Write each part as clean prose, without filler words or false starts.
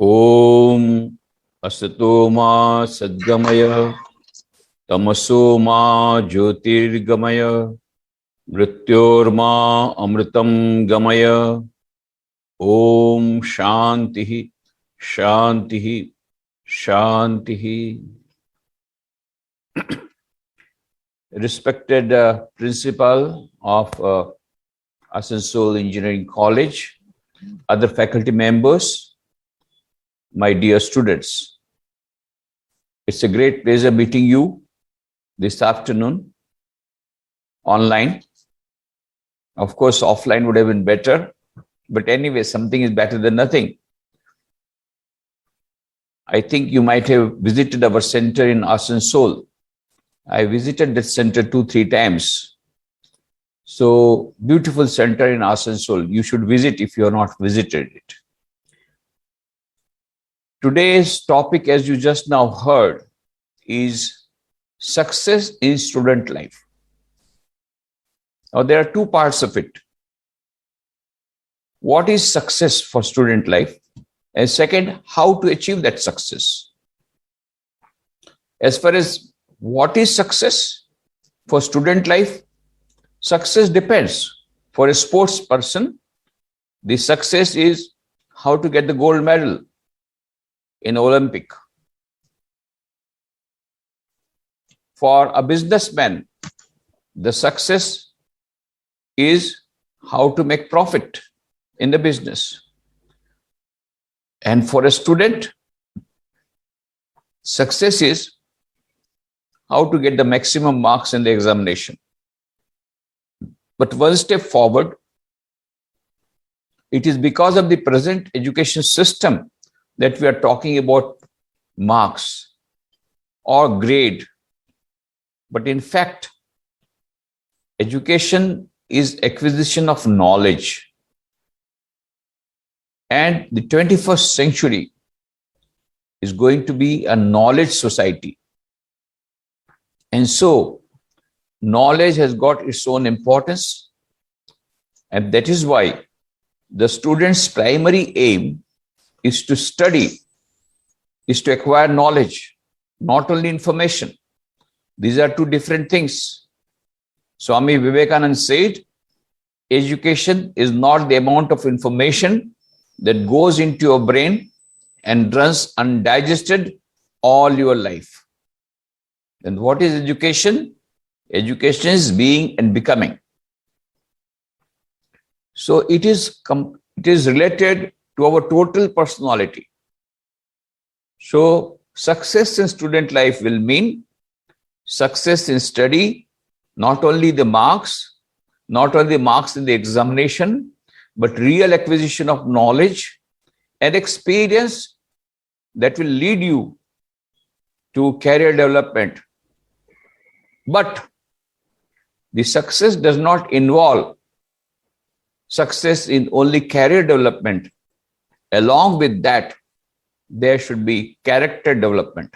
ओम असतो मा सद्गमय तमसो मा ज्योतिर्गमय मृत्योर्मा अमृतं गमय। ओम शांति शांति शांति। Respected principal of Asansol Engineering College, other faculty members, my dear students, it's a great pleasure meeting you this afternoon online. Of course, offline would have been better, but anyway, something is better than nothing. I think you might have visited our center in Asansol. I visited that center 2-3 times. So beautiful center in Asansol. You should visit if you have not visited it. Today's topic, as you just now heard, is success in student life. Now, there are two parts of it. What is success for student life? And second, how to achieve that success. As far as what is success for student life, success depends. For a sports person, the success is how to get the gold medal in Olympic. For a businessman, the success is how to make profit in the business. And for a student, success is how to get the maximum marks in the examination. But one step forward, it is because of the present education system that we are talking about marks or grade. But in fact, education is acquisition of knowledge. And the 21st century is going to be a knowledge society. And so, knowledge has got its own importance. And that is why the student's primary aim is to study, is to acquire knowledge, not only information. These are two different things. Swami Vivekananda said, education is not the amount of information that goes into your brain and runs undigested all your life. And what is education? Education is being and becoming. So it is related to our total personality. So success in student life will mean success in study, not only the marks in the examination, but real acquisition of knowledge and experience that will lead you to career development. But the success does not involve success in only career development. Along with that, there should be character development.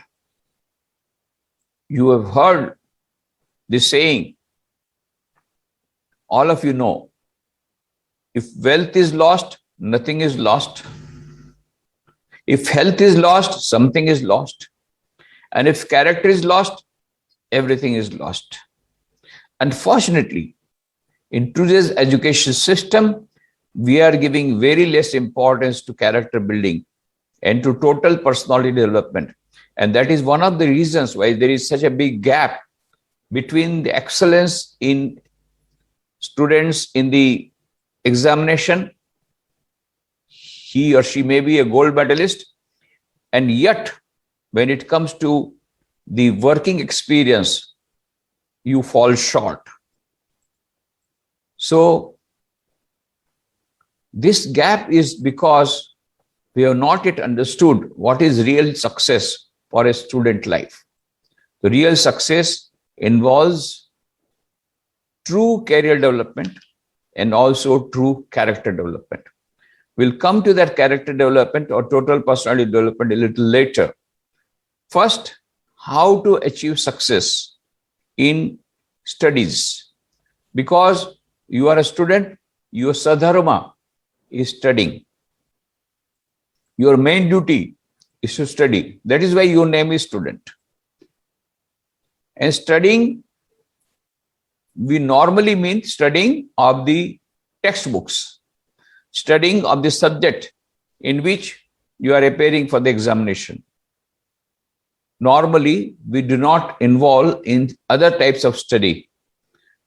You have heard the saying, all of you know, if wealth is lost, nothing is lost. If health is lost, something is lost. And if character is lost, everything is lost. Unfortunately, in today's education system, we are giving very less importance to character building and to total personality development. And that is one of the reasons why there is such a big gap between the excellence in students in the examination. He or she may be a gold medalist, and yet when it comes to the working experience, you fall short. So this gap is because we have not yet understood what is real success for a student life. The real success involves true career development and also true character development. We'll come to that character development or total personality development a little later. First, how to achieve success in studies. Because you are a student, your sadharma is studying. Your main duty is to study. That is why your name is student. And studying, we normally mean studying of the textbooks, studying of the subject in which you are appearing for the examination. Normally, we do not involve in other types of study.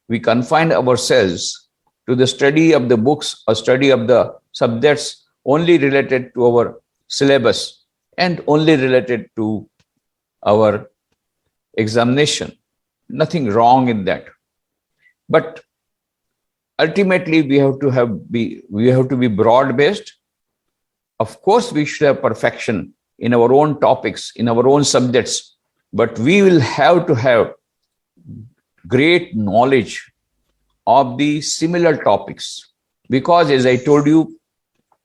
We confine ourselves to the study of the books or study of the subjects only related to our syllabus and only related to our examination. Nothing wrong in that. But ultimately, we have to be broad-based. Of course, we should have perfection in our own topics, in our own subjects, but we will have to have great knowledge of the similar topics, because as I told you,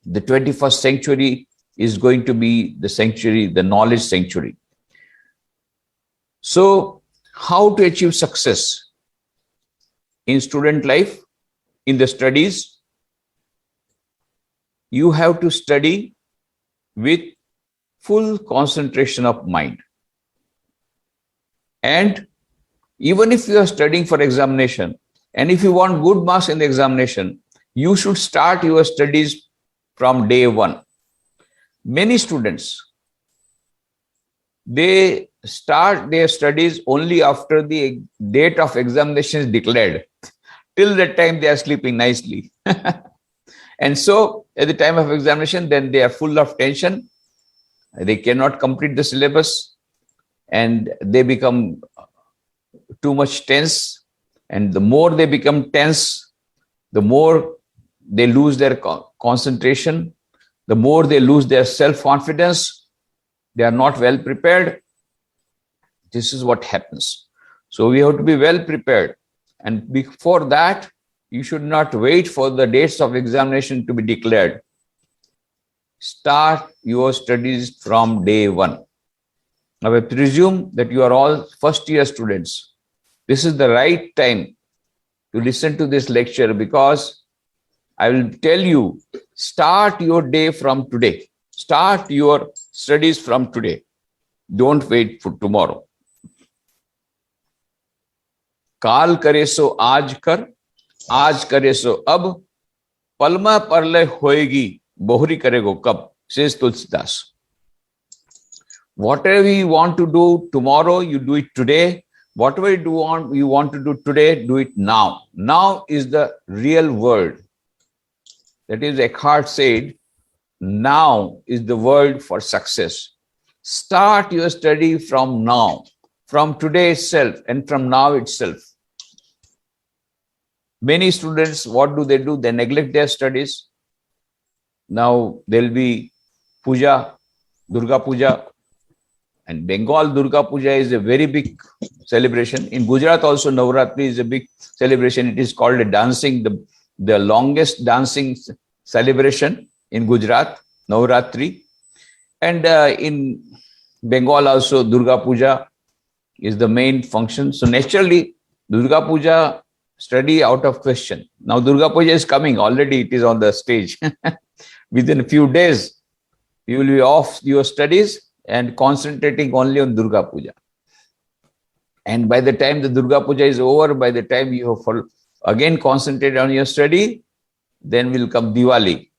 the 21st century is going to be the century, the knowledge century. So how to achieve success in student life, in the studies? You have to study with full concentration of mind. And even if you are studying for examination, and if you want good marks in the examination, you should start your studies from day one. Many students, they start their studies only after the date of examination is declared. Till that time, they are sleeping nicely. And so at the time of examination, then they are full of tension. They cannot complete the syllabus and they become too much tense. And the more they become tense, the more they lose their concentration, the more they lose their self-confidence. They are not well prepared. This is what happens. So we have to be well prepared. And before that, you should not wait for the dates of examination to be declared. Start your studies from day one. Now, I presume that you are all first-year students. This is the right time to listen to this lecture, because I will tell you, start your day from today. Start your studies from today. Don't wait for tomorrow. काल करे सो आज कर, आज करे सो अब, पलमा परलय होएगी, बोहरी करेगो कब, says Tulsidas. Whatever you want to do tomorrow, you do it today. Whatever you want to do today, do it now. Now is the real word. That is, Eckhart said, now is the word for success. Start your study from now, from today itself, and from now itself. Many students, what do? They neglect their studies. Now there will be Puja, Durga Puja. And Bengal Durga Puja is a very big celebration. In Gujarat also, Navratri is a big celebration. It is called a dancing, the longest dancing celebration in Gujarat, Navratri. And in Bengal also, Durga Puja is the main function. So naturally, Durga Puja study out of question. Now Durga Puja is coming. Already it is on the stage. Within a few days, you will be off your studies and concentrating only on Durga Puja. And by the time the Durga Puja is over, by the time you have again concentrated on your study, then will come Diwali.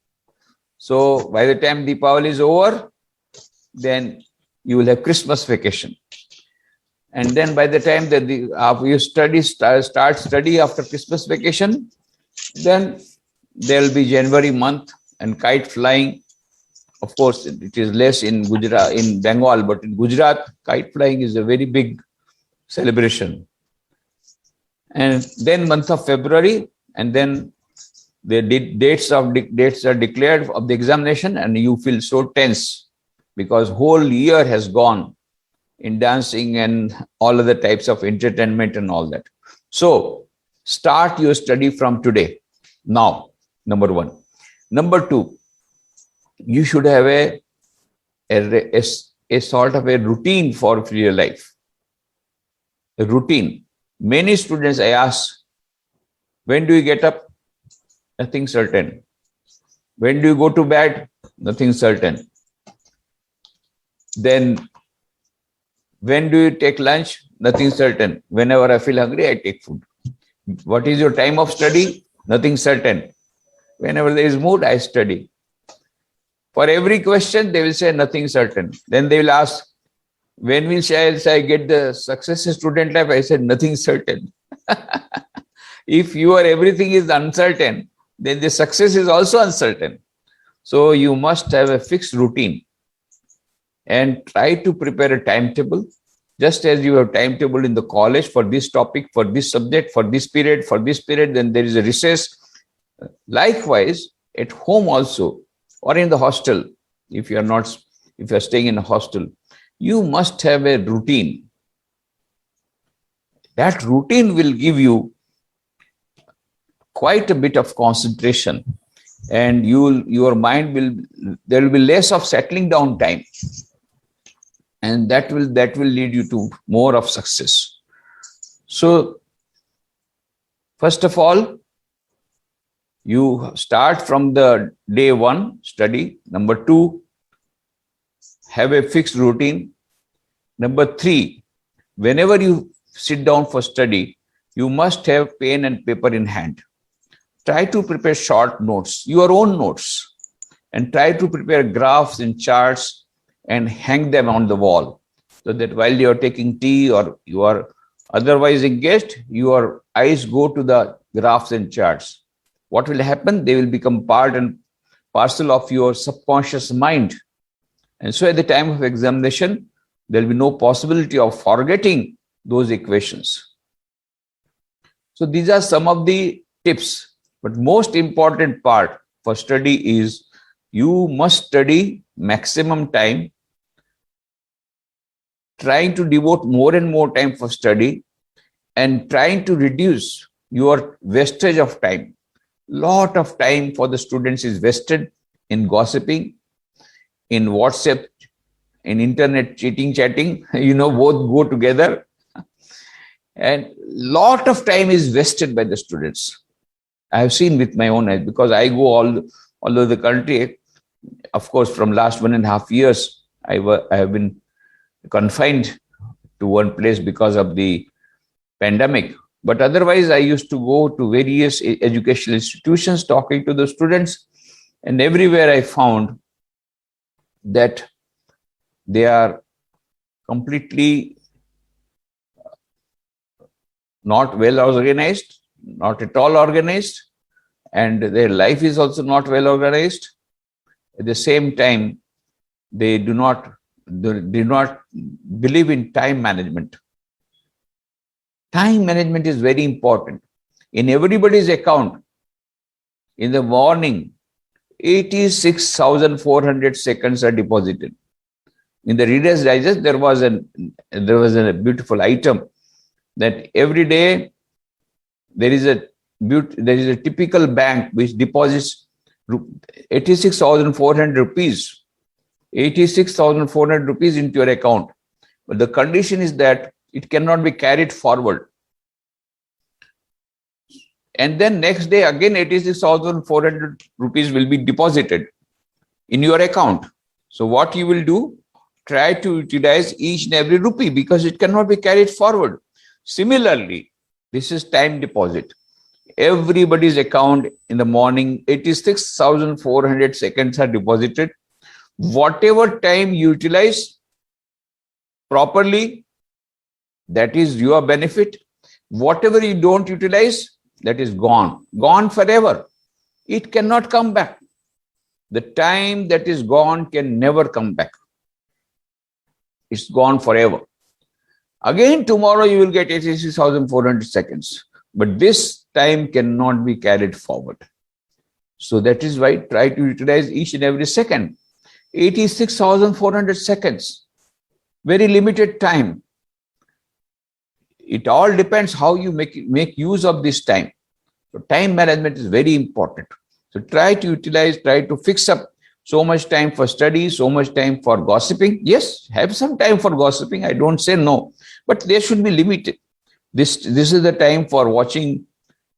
So by the time Deepavali is over, then you will have Christmas vacation. And then by the time that you start study after Christmas vacation, then there will be January month and kite flying. Of course, it is less in Gujarat, in Bengal, but in Gujarat, kite flying is a very big celebration. And then month of February, and then the dates are declared of the examination, and you feel so tense because whole year has gone in dancing and all other types of entertainment and all that. So start your study from today. Now, number one. Number two, you should have a sort of a routine for your life. A routine. Many students I ask, when do you get up? Nothing certain. When do you go to bed? Nothing certain. Then when do you take lunch? Nothing certain. Whenever I feel hungry, I take food. What is your time of study? Nothing certain. Whenever there is mood, I study. For every question, they will say nothing certain. Then they will ask, when will I get the success in student life? I said, nothing certain. If everything is uncertain, then the success is also uncertain. So you must have a fixed routine and try to prepare a timetable, just as you have timetable in the college for this topic, for this subject, for this period, then there is a recess. Likewise, at home also, or in the hostel, if you are staying in a hostel, you must have a routine. That routine will give you quite a bit of concentration, and there will be less of settling down time, and that will lead you to more of success. So first of all, you start from the day one study. Number two, have a fixed routine. Number three, whenever you sit down for study, you must have pen and paper in hand. Try to prepare short notes, your own notes, and try to prepare graphs and charts and hang them on the wall, so that while you are taking tea or you are otherwise engaged, your eyes go to the graphs and charts. What will happen? They will become part and parcel of your subconscious mind. And so at the time of examination, there will be no possibility of forgetting those equations. So these are some of the tips. But most important part for study is you must study maximum time, trying to devote more and more time for study, and trying to reduce your wastage of time. Lot of time for the students is wasted in gossiping, in WhatsApp, in internet chatting, both go together. And lot of time is wasted by the students. I have seen with my own eyes, because I go all over the country. Of course, from last 1.5 years, I have been confined to one place because of the pandemic. But otherwise, I used to go to various educational institutions talking to the students. And everywhere I found that they are completely not well organized, not at all organized, and their life is also not well organized. At the same time, they do not believe in time management. Time management is very important. In everybody's account, in the morning, 86,400 seconds are deposited. In the Reader's Digest, there was a beautiful item that every day there is a typical bank which deposits 86,400 rupees, 86,400 rupees into your account. But the condition is that it cannot be carried forward. And then next day again 86,400 rupees will be deposited in your account. So what you will do? Try to utilize each and every rupee, because it cannot be carried forward. Similarly, this is time deposit. Everybody's account in the morning, 86,400 seconds are deposited. Whatever time you utilize properly, that is your benefit. Whatever you don't utilize, that is gone forever. It cannot come back. The time that is gone can never come back. It's gone forever. Again, tomorrow you will get 86,400 seconds. But this time cannot be carried forward. So that is why try to utilize each and every second. 86,400 seconds. Very limited time. It all depends how you make use of this time. So time management is very important. So try to utilize, try to fix up so much time for study, so much time for gossiping. Yes, have some time for gossiping. I don't say no, but there should be limited. This is the time for watching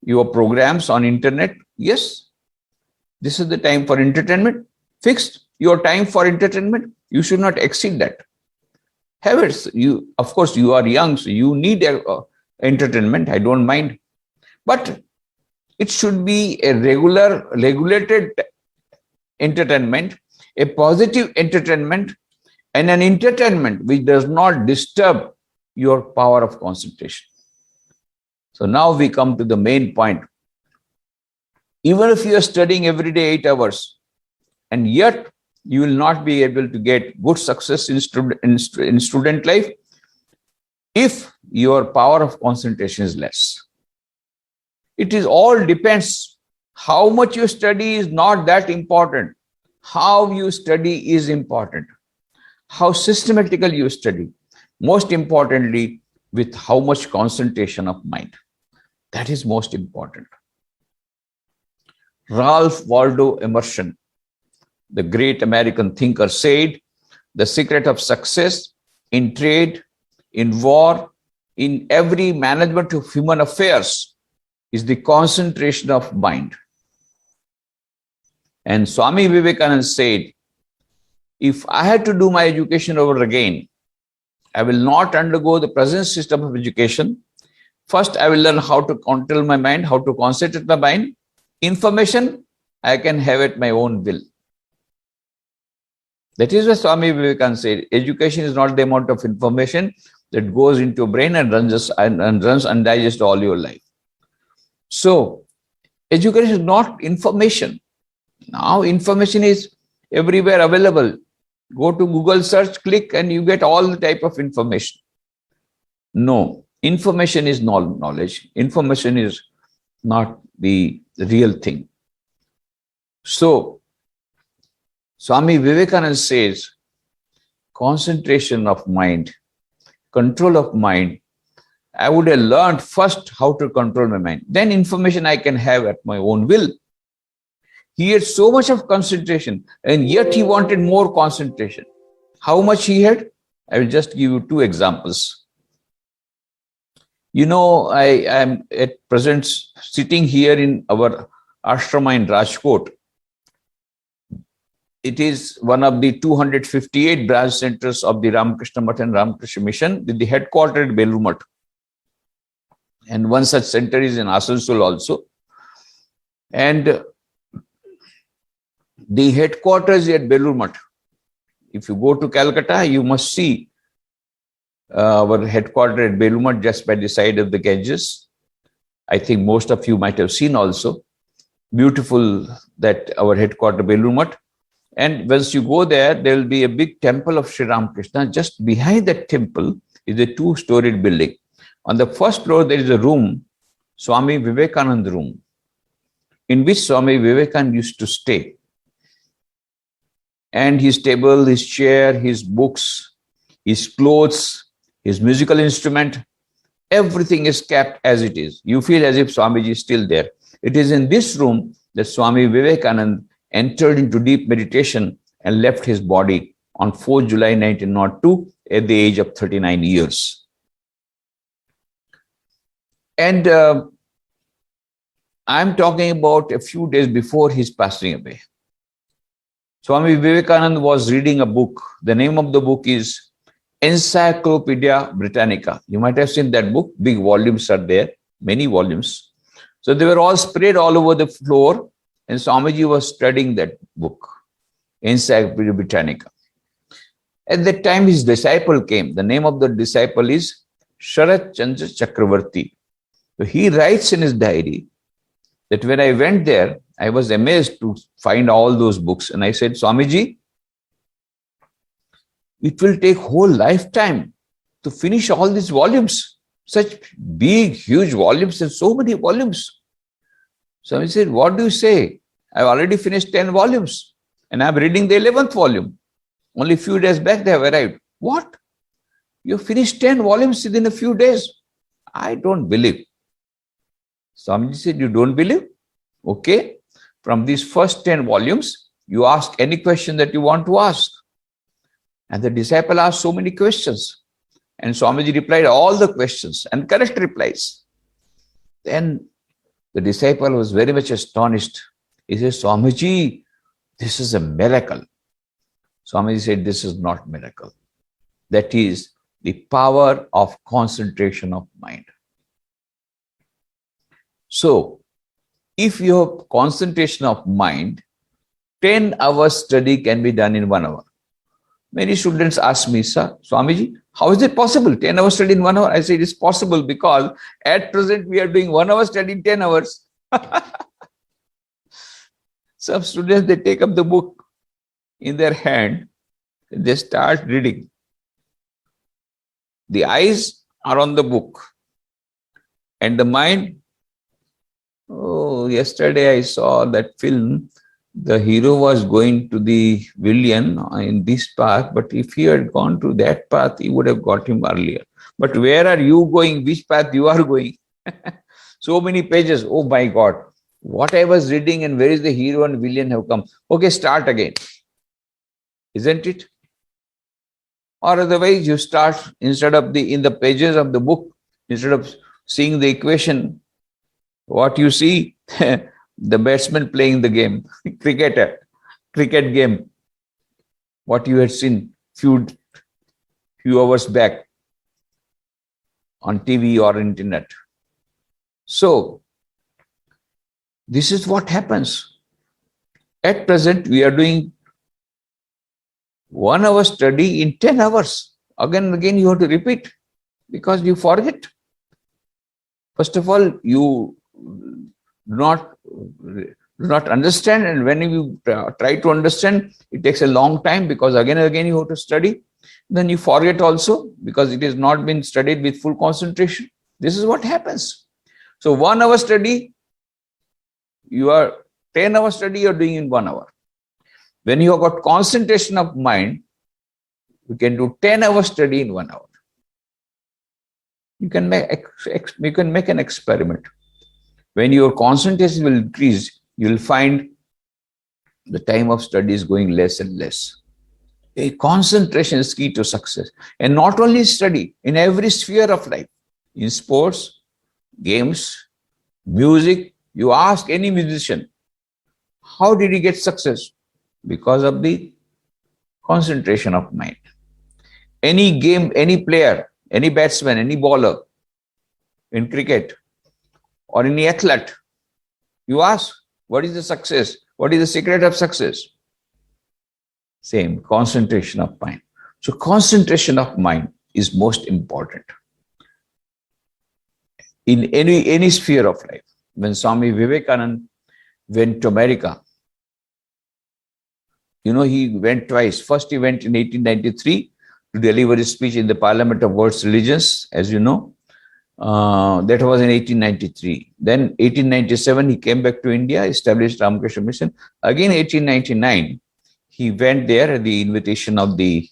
your programs on internet. Yes, this is the time for entertainment. Fixed your time for entertainment. You should not exceed that. Have it. You, of course, you are young, so you need entertainment. I don't mind. But it should be a regulated entertainment, a positive entertainment, and an entertainment which does not disturb your power of concentration. So now we come to the main point. Even if you are studying every day 8 hours, and yet you will not be able to get good success in student life if your power of concentration is less. It is all depends. How much you study is not that important. How you study is important. How systematically you study. Most importantly, with how much concentration of mind. That is most important. Ralph Waldo Emerson, the great American thinker, said, the secret of success in trade, in war, in every management of human affairs is the concentration of mind. And Swami Vivekananda said, if I had to do my education over again, I will not undergo the present system of education. First, I will learn how to control my mind, how to concentrate my mind. Information, I can have at my own will. That is what Swami Vivekananda said. Education is not the amount of information that goes into your brain and runs undigested all your life. So, education is not information. Now, information is everywhere available. Go to Google search, click, and you get all the type of information. No, information is not knowledge. Information is not the real thing. So, Swami Vivekananda says, concentration of mind, control of mind. I would have learned first how to control my mind. Then information I can have at my own will. He had so much of concentration, and yet he wanted more concentration. How much he had? I will just give you 2 examples. You know, I am at present sitting here in our ashrama in Rajkot. It is one of the 258 branch centers of the Ramakrishna Math and Ramakrishna Mission, with the headquarters at Belur Math. And one such center is in Asansol also. And the headquarters at Belur Math. If you go to Calcutta, you must see our headquarters at Belur Math just by the side of the Ganges. I think most of you might have seen also. Beautiful that our headquarters Belur Math. And once you go there, there will be a big temple of Sri Ramakrishna. Just behind that temple is a 2-storied building. On the first floor, there is a room, Swami Vivekananda room, in which Swami Vivekananda used to stay. And his table, his chair, his books, his clothes, his musical instrument, everything is kept as it is. You feel as if Swamiji is still there. It is in this room that Swami Vivekananda entered into deep meditation and left his body on 4 July 1902 at the age of 39 years. And I'm talking about a few days before his passing away. Swami Vivekananda was reading a book. The name of the book is Encyclopedia Britannica. You might have seen that book. Big volumes are there, many volumes. So they were all spread all over the floor, and Swamiji was studying that book, Encyclopedia Britannica. At that time, his disciple came. The name of the disciple is Sharat Chandra Chakravarti. So he writes in his diary that when I went there, I was amazed to find all those books. And I said, Swamiji, it will take whole lifetime to finish all these volumes. Such big, huge volumes and so many volumes. Swamiji said, what do you say? I've already finished 10 volumes and I'm reading the 11th volume. Only a few days back they have arrived. What? You finished 10 volumes within a few days? I don't believe. Swamiji said, you don't believe? Okay. From these first 10 volumes, you ask any question that you want to ask. And the disciple asked so many questions. And Swamiji replied all the questions and correct replies. Then the disciple was very much astonished. He said, Swamiji, this is a miracle. Swamiji said, this is not miracle. That is the power of concentration of mind. So, if you have concentration of mind, 10 hours study can be done in 1 hour. Many students ask me, sir, Swamiji, how is it possible? 10 hours study in 1 hour? I say it is possible because at present we are doing 1 hour study in 10 hours. Some students, they take up the book in their hand, they start reading. The eyes are on the book and the mind, oh, yesterday I saw that film. The hero was going to the villain in this path, but if he had gone to that path, he would have got him earlier. But where are you going? Which path you are going? So many pages. Oh my God. What I was reading and where is the hero and villain have come? Okay, start again. Isn't it? Or otherwise you start instead of in the pages of the book, instead of seeing the equation, what you see, the batsman playing the game, cricket game, what you had seen few hours back on TV or internet. So, this is what happens. At present, we are doing 1 hour study in 10 hours. Again and again, you have to repeat because you forget. First of all, you do not understand, and when you try to understand, it takes a long time because again and again you have to study. Then you forget also because it has not been studied with full concentration. This is what happens. So 1 hour study, 10 hour study you are doing in 1 hour. When you have got concentration of mind, you can do 10 hour study in 1 hour. You can make an experiment. When your concentration will increase, you will find the time of study is going less and less. A concentration is key to success. And not only study, in every sphere of life, in sports, games, music, you ask any musician, how did he get success? Because of the concentration of mind. Any game, any player, any batsman, any bowler in cricket, or any athlete, you ask, what is the success? What is the secret of success? Same, concentration of mind. So concentration of mind is most important in any sphere of life. When Swami Vivekananda went to America, he went twice. First, he went in 1893 to deliver his speech in the Parliament of World Religions, as you know. That was in 1893. Then 1897, he came back to India, established Ramakrishna Mission. Again, 1899, he went there at the invitation of the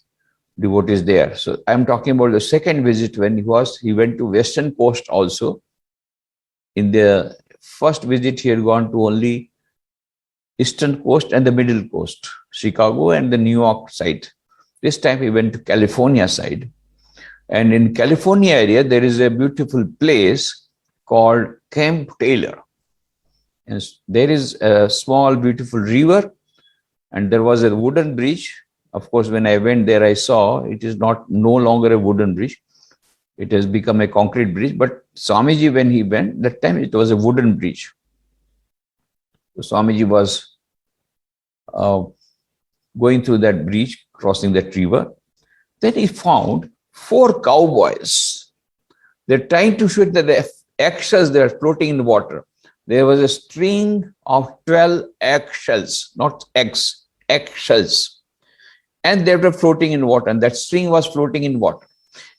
devotees there. So I'm talking about the second visit when he went to Western Coast also. In the first visit, he had gone to only Eastern Coast and the Middle Coast, Chicago and the New York side. This time he went to California side. And in California area, there is a beautiful place called Camp Taylor. And there is a small, beautiful river, and there was a wooden bridge. Of course, when I went there, I saw it is no longer a wooden bridge. It has become a concrete bridge. But Swamiji, when he went, that time it was a wooden bridge. So Swamiji was going through that bridge, crossing that river. Then he found 4 cowboys. They're trying to shoot the eggshells that are floating in the water. There was a string of 12 eggshells, not eggs, eggshells. And they were floating in water, and that string was floating in water.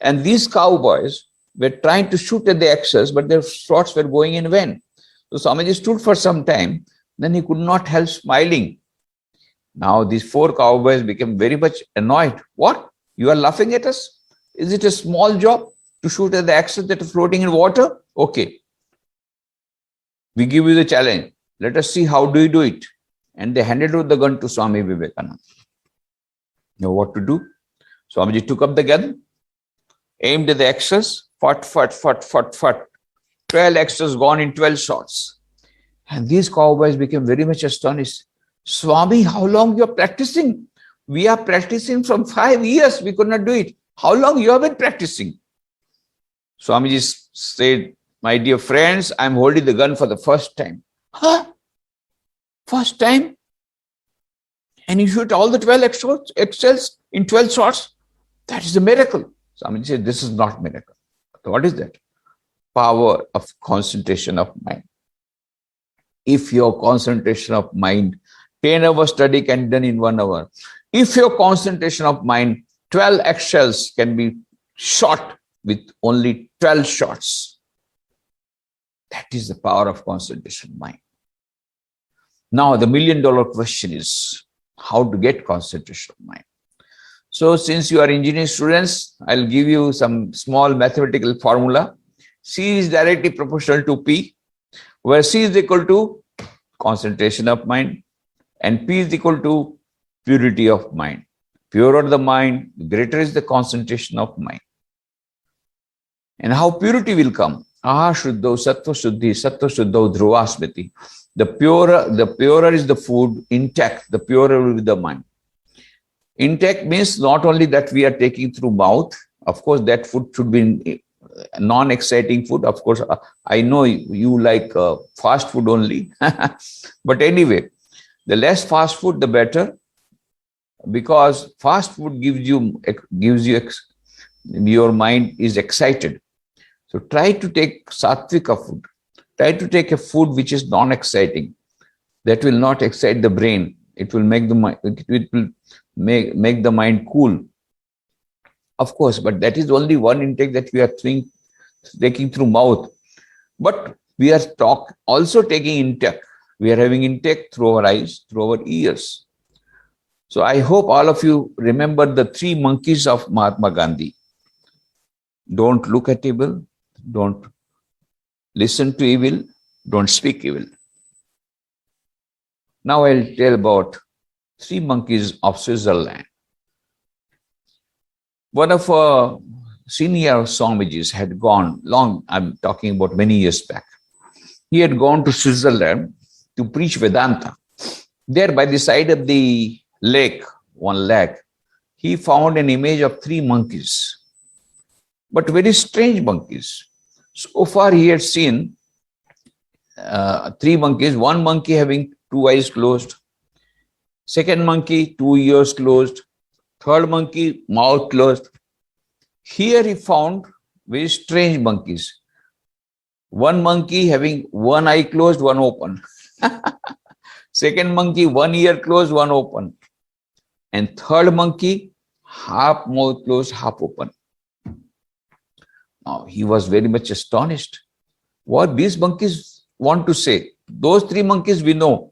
And these cowboys were trying to shoot at the eggshells, but their shots were going in vain. So Swamiji stood for some time, then he could not help smiling. Now these 4 cowboys became very much annoyed. What? You are laughing at us? Is it a small job to shoot at the eggshells that are floating in water? Okay. We give you the challenge. Let us see how do you do it. And they handed over the gun to Swami Vivekananda. Now what to do? Swamiji took up the gun, aimed at the eggshells, fut. 12 eggshells gone in 12 shots. And these cowboys became very much astonished. Swami, how long you are practicing? We are practicing from 5 years. We could not do it. How long you have been practicing? Swamiji said, my dear friends, I'm holding the gun for the first time. Huh? First time? And you shoot all the 12 eggshells in 12 shots? That is a miracle. Swamiji said, this is not miracle. What is that? Power of concentration of mind. If your concentration of mind, 10 hours study can be done in 1 hour. If your concentration of mind, 12 eggshells can be shot with only 12 shots. That is the power of concentration of mind. Now, the $1 million question is how to get concentration of mind. So, since you are engineering students, I'll give you some small mathematical formula. C is directly proportional to P, where C is equal to concentration of mind and P is equal to purity of mind. Purer the mind, greater is the concentration of mind. And how purity will come? Aha shuddho sattva shuddho dhruvasmiti. The purer is the food, intact, the purer will be the mind. Intact means not only that we are taking through mouth, of course, that food should be non-exciting food. Of course, I know you like fast food only. But anyway, the less fast food, the better. Because fast food gives you your mind is excited. So try to take sattvika food. Try to take a food which is non-exciting. That will not excite the brain. It will make the mind. It will make the mind cool. Of course, but that is only one intake that we are taking through mouth. But we are also taking intake. We are having intake through our eyes, through our ears. So I hope all of you remember the 3 monkeys of Mahatma Gandhi. Don't look at evil, don't listen to evil, don't speak evil. Now I'll tell about 3 monkeys of Switzerland. One of our senior Swamijis had gone long, I'm talking about many years back. He had gone to Switzerland to preach Vedanta. There by the side of the lake, one lake, he found an image of 3 monkeys, but very strange monkeys. So far he had seen 3 monkeys, one monkey having 2 eyes closed, second monkey 2 ears closed, third monkey mouth closed. Here he found very strange monkeys. One monkey having 1 eye closed, 1 open. Second monkey 1 ear closed, 1 open. And third monkey half mouth closed, half open. Now he was very much astonished. What these monkeys want to say? Those 3 monkeys we know.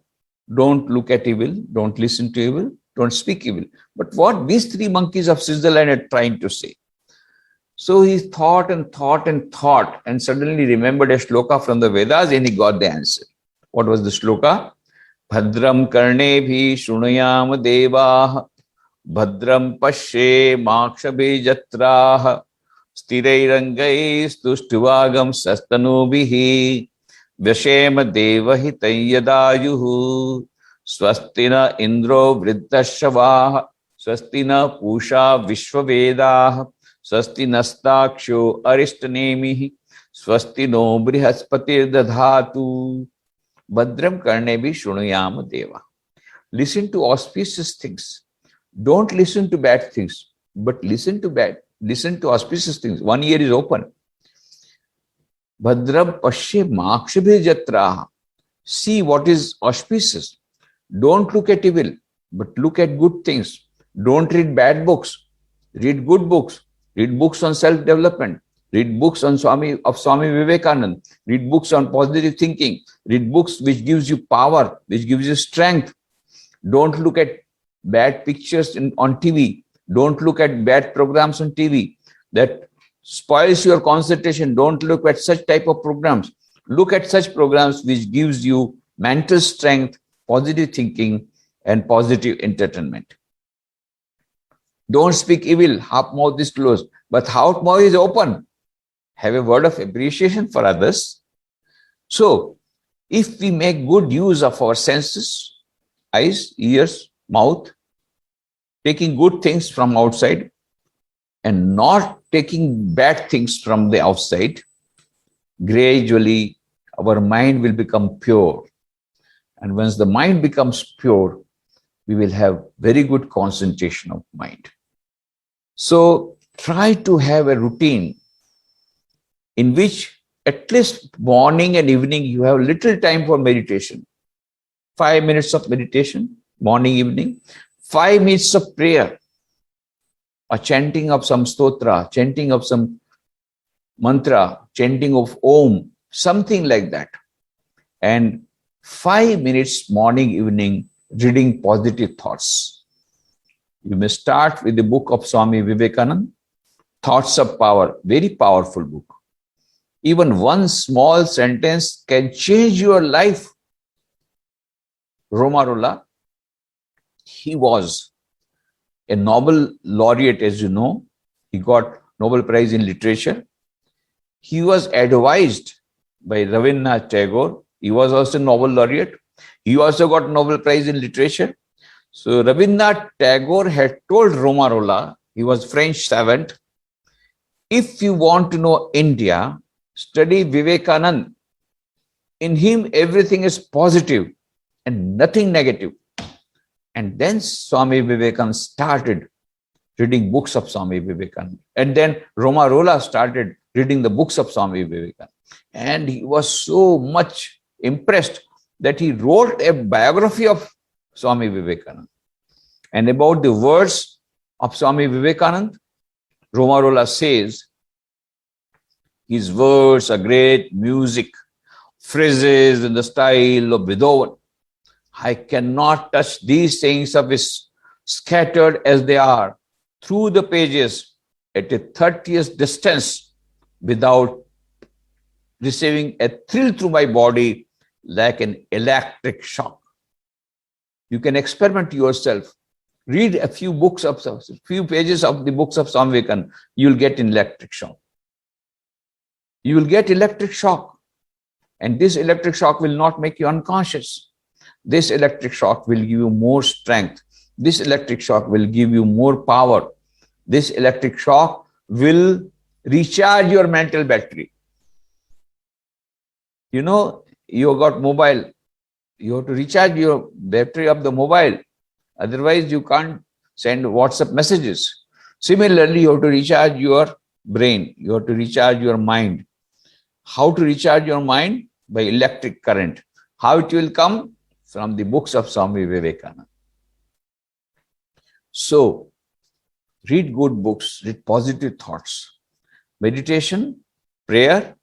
Don't look at evil, don't listen to evil, don't speak evil. But what these 3 monkeys of Switzerland are trying to say? So he thought and thought and thought and suddenly remembered a shloka from the Vedas and he got the answer. What was the shloka? Bhadram karnebhi shrunuyam devah bhadram pashe makshabhe jatrah sthirairangai stushtivagam sastanubihi vyashema devahitayadayuhu swastina indro vriddashavaha swastina pusha vishwavedah swasti nastaksho arishtanemihi swasti no brihaspati dadhatu Bhadram karnebi shrunuyam deva. Listen to auspicious things. Don't listen to bad things, but listen to auspicious things. 1 ear is open. Bhadram pashe makshabhe jatraha. See what is auspicious. Don't look at evil, but look at good things. Don't read bad books. Read good books. Read books on self-development. Read books on Swami Vivekananda. Read books on positive thinking. Read books which gives you power, which gives you strength. Don't look at bad pictures on TV. Don't look at bad programs on TV. That spoils your concentration. Don't look at such type of programs. Look at such programs which gives you mental strength, positive thinking, and positive entertainment. Don't speak evil. Half mouth is closed, but half mouth is open. Have a word of appreciation for others. So, if we make good use of our senses, eyes, ears, mouth, taking good things from outside, and not taking bad things from the outside, gradually our mind will become pure. And once the mind becomes pure, we will have very good concentration of mind. So try to have a routine in which at least morning and evening you have little time for meditation. 5 minutes of meditation, morning, evening, 5 minutes of prayer, or chanting of some stotra, chanting of some mantra, chanting of Om, something like that. And 5 minutes morning, evening, reading positive thoughts. You may start with the book of Swami Vivekananda, Thoughts of Power, very powerful book. Even one small sentence can change your life. Romarola, he was a Nobel laureate, as you know. He got Nobel Prize in Literature. He was advised by Rabindranath Tagore. He was also a Nobel laureate. He also got Nobel Prize in Literature. So Rabindranath Tagore had told Romarola, he was French savant, if you want to know India, study Vivekananda. In him, everything is positive and nothing negative. And then Swami Vivekananda started reading books of Swami Vivekananda. And then Romarola started reading the books of Swami Vivekananda. And he was so much impressed that he wrote a biography of Swami Vivekananda. And about the words of Swami Vivekananda, Romarola says, his words are great music, phrases in the style of Beethoven. I cannot touch these things of his scattered as they are through the pages at a 30th distance without receiving a thrill through my body like an electric shock. You can experiment yourself. Read a few pages of the books of Swami Vivekananda. You will get an electric shock. You will get electric shock. And this electric shock will not make you unconscious. This electric shock will give you more strength. This electric shock will give you more power. This electric shock will recharge your mental battery. You know, you got mobile. You have to recharge your battery of the mobile. Otherwise, you can't send WhatsApp messages. Similarly, you have to recharge your brain. You have to recharge your mind. How to recharge your mind? By electric current. How it will come? From the books of Swami Vivekananda. So, read good books, read positive thoughts. Meditation, prayer,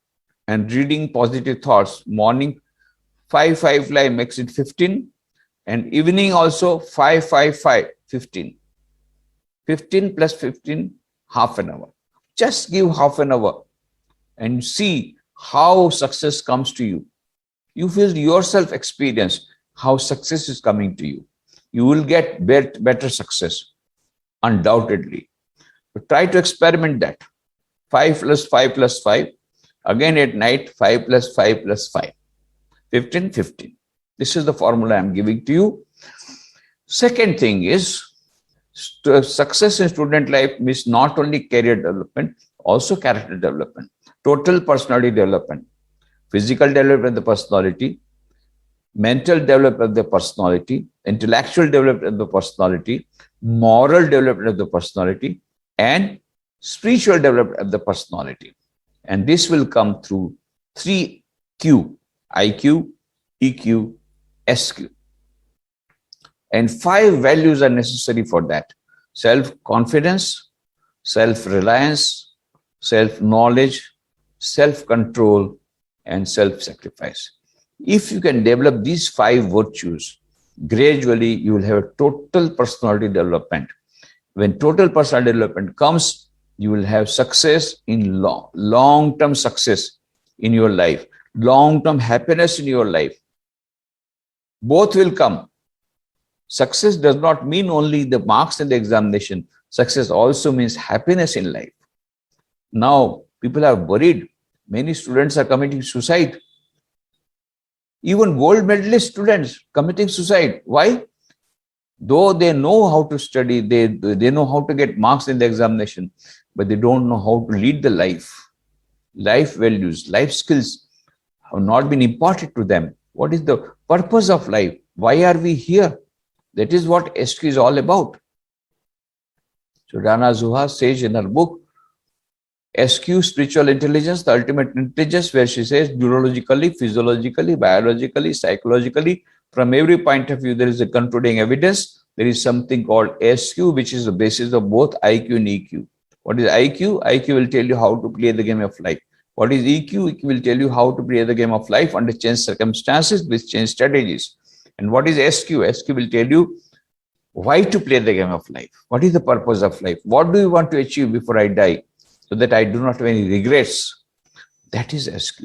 and reading positive thoughts. Morning, 5 makes it 15. And evening also 5, 15. 15 plus 15, half an hour. Just give half an hour and see how success comes to you. You will yourself experience how success is coming to you. You will get better success, undoubtedly. But try to experiment that. 5 plus 5 plus 5. Again at night, 5 plus 5 plus 5. 15, 15. This is the formula I'm giving to you. Second thing is, success in student life means not only career development, also character development, total personality development, physical development of the personality, mental development of the personality, intellectual development of the personality, moral development of the personality, and spiritual development of the personality. And this will come through 3Q, IQ, EQ, SQ. And 5 values are necessary for that. Self-confidence, self-reliance, self-knowledge, self-control, and self-sacrifice. If you can develop these 5 virtues, gradually you will have a total personality development. When total personality development comes, you will have success in long-term success in your life, long-term happiness in your life. Both will come. Success does not mean only the marks in the examination. Success also means happiness in life. Now, people are worried. Many students are committing suicide. Even gold medalist students committing suicide. Why? Though they know how to study, they know how to get marks in the examination, but they don't know how to lead the life. Life values, life skills have not been imparted to them. What is the purpose of life? Why are we here? That is what SQ is all about. So Rana Zuha says in her book, SQ, Spiritual Intelligence, the Ultimate Intelligence, where she says neurologically, physiologically, biologically, psychologically, from every point of view, there is a concluding evidence. There is something called SQ, which is the basis of both IQ and EQ. What is IQ? IQ will tell you how to play the game of life. What is EQ? EQ will tell you how to play the game of life under changed circumstances with changed strategies. And what is SQ? SQ will tell you why to play the game of life. What is the purpose of life? What do you want to achieve before I die, so that I do not have any regrets? That is SQ.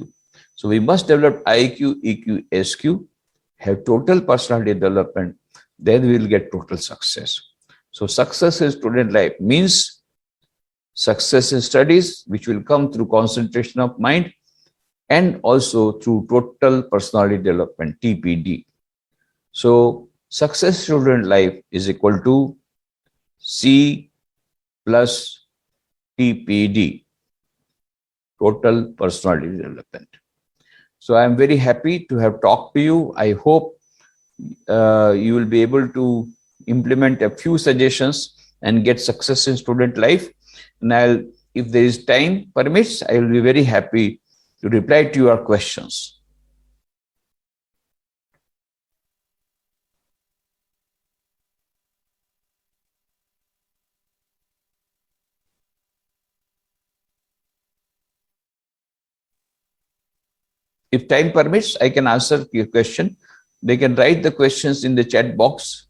So we must develop IQ, EQ, SQ, have total personality development, then we will get total success. So success in student life means success in studies, which will come through concentration of mind and also through total personality development, TPD. So success student life is equal to C plus TPD, total personality development. So I am very happy to have talked to you. I hope you will be able to implement a few suggestions and get success in student life. And if there is time permits, I will be very happy to reply to your questions. If time permits, I can answer your question. They can write the questions in the chat box.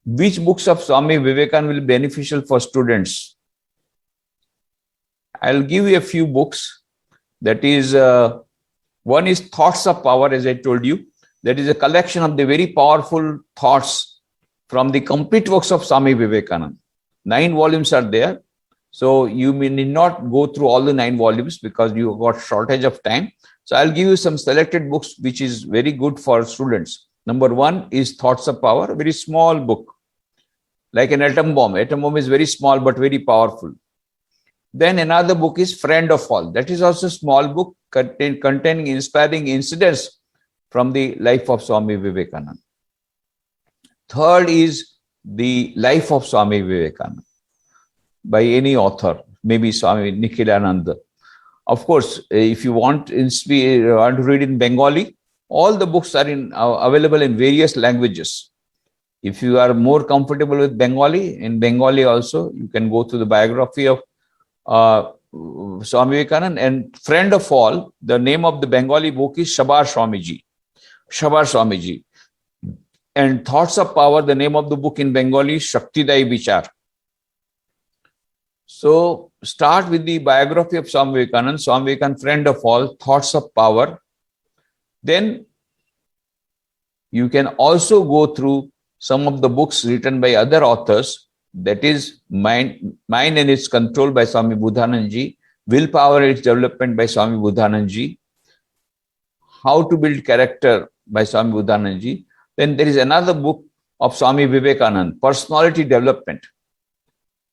Which books of Swami Vivekananda will be beneficial for students? I'll give you a few books. That is, one is Thoughts of Power, as I told you. That is a collection of the very powerful thoughts from the complete works of Swami Vivekananda. 9 volumes are there. So you may need not go through all the 9 volumes because you got shortage of time. So I'll give you some selected books which is very good for students. Number 1 is Thoughts of Power, a very small book, like an atom bomb. Atom bomb is very small but very powerful. Then another book is Friend of All. That is also a small book containing inspiring incidents from the life of Swami Vivekananda. Third is The Life of Swami Vivekananda by any author, maybe Swami Nikhilananda. Of course, if you want to read in Bengali, all the books are available in various languages. If you are more comfortable with Bengali, in Bengali also, you can go to the biography of Swami Vivekananda. And Friend of All, the name of the Bengali book is Shabar Swamiji. Shabar Swamiji. And Thoughts of Power, the name of the book in Bengali is Shaktidai Vichar. So start with the biography of Swami Vivekananda, Swami Vivekananda, Friend of All, Thoughts of Power. Then you can also go through some of the books written by other authors. That is Mind and Its Control by Swami Buddhananji, Willpower and Its Development by Swami Buddhananji, How to Build Character by Swami Buddhananji. Then there is another book of Swami Vivekananda, Personality Development.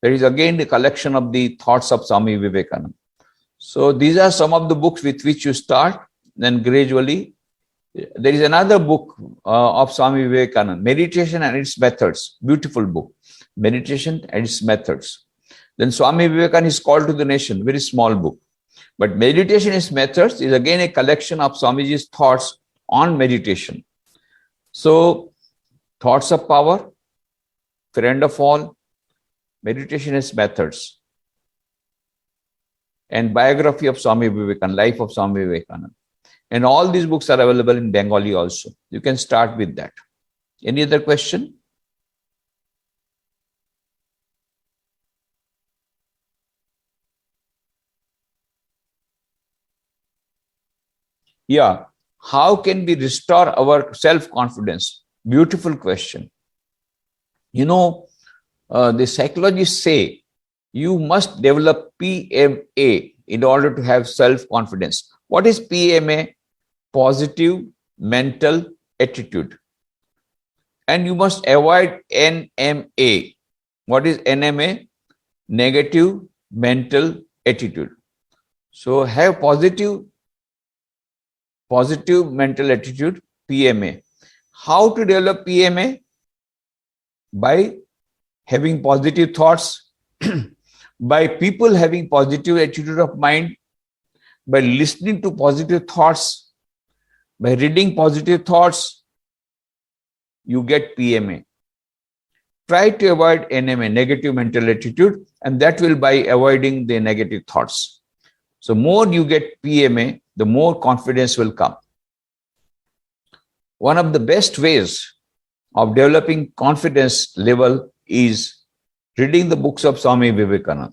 There is again the collection of the thoughts of Swami Vivekananda. So these are some of the books with which you start, then gradually. There is another book of Swami Vivekananda, Meditation and Its Methods. Beautiful book. Meditation and Its Methods. Then Swami Vivekananda is Called to the Nation, very small book. But Meditation and Its Methods is again a collection of Swamiji's thoughts on meditation. So, Thoughts of Power, Friend of All, Meditation and Its Methods, and Biography of Swami Vivekananda, Life of Swami Vivekananda. And all these books are available in Bengali also. You can start with that. Any other question? Yeah. How can we restore our self-confidence? Beautiful question. You know, the psychologists say you must develop PMA in order to have self-confidence. What is PMA? Positive mental attitude. And you must avoid NMA. What is NMA? Negative mental attitude. So have positive mental attitude, PMA. How to develop PMA? By having positive thoughts, by people having positive attitude of mind, by listening to positive thoughts, by reading positive thoughts, you get PMA. Try to avoid NMA, negative mental attitude, and that will by avoiding the negative thoughts. So more you get PMA, the more confidence will come. One of the best ways of developing confidence level is reading the books of Swami Vivekananda.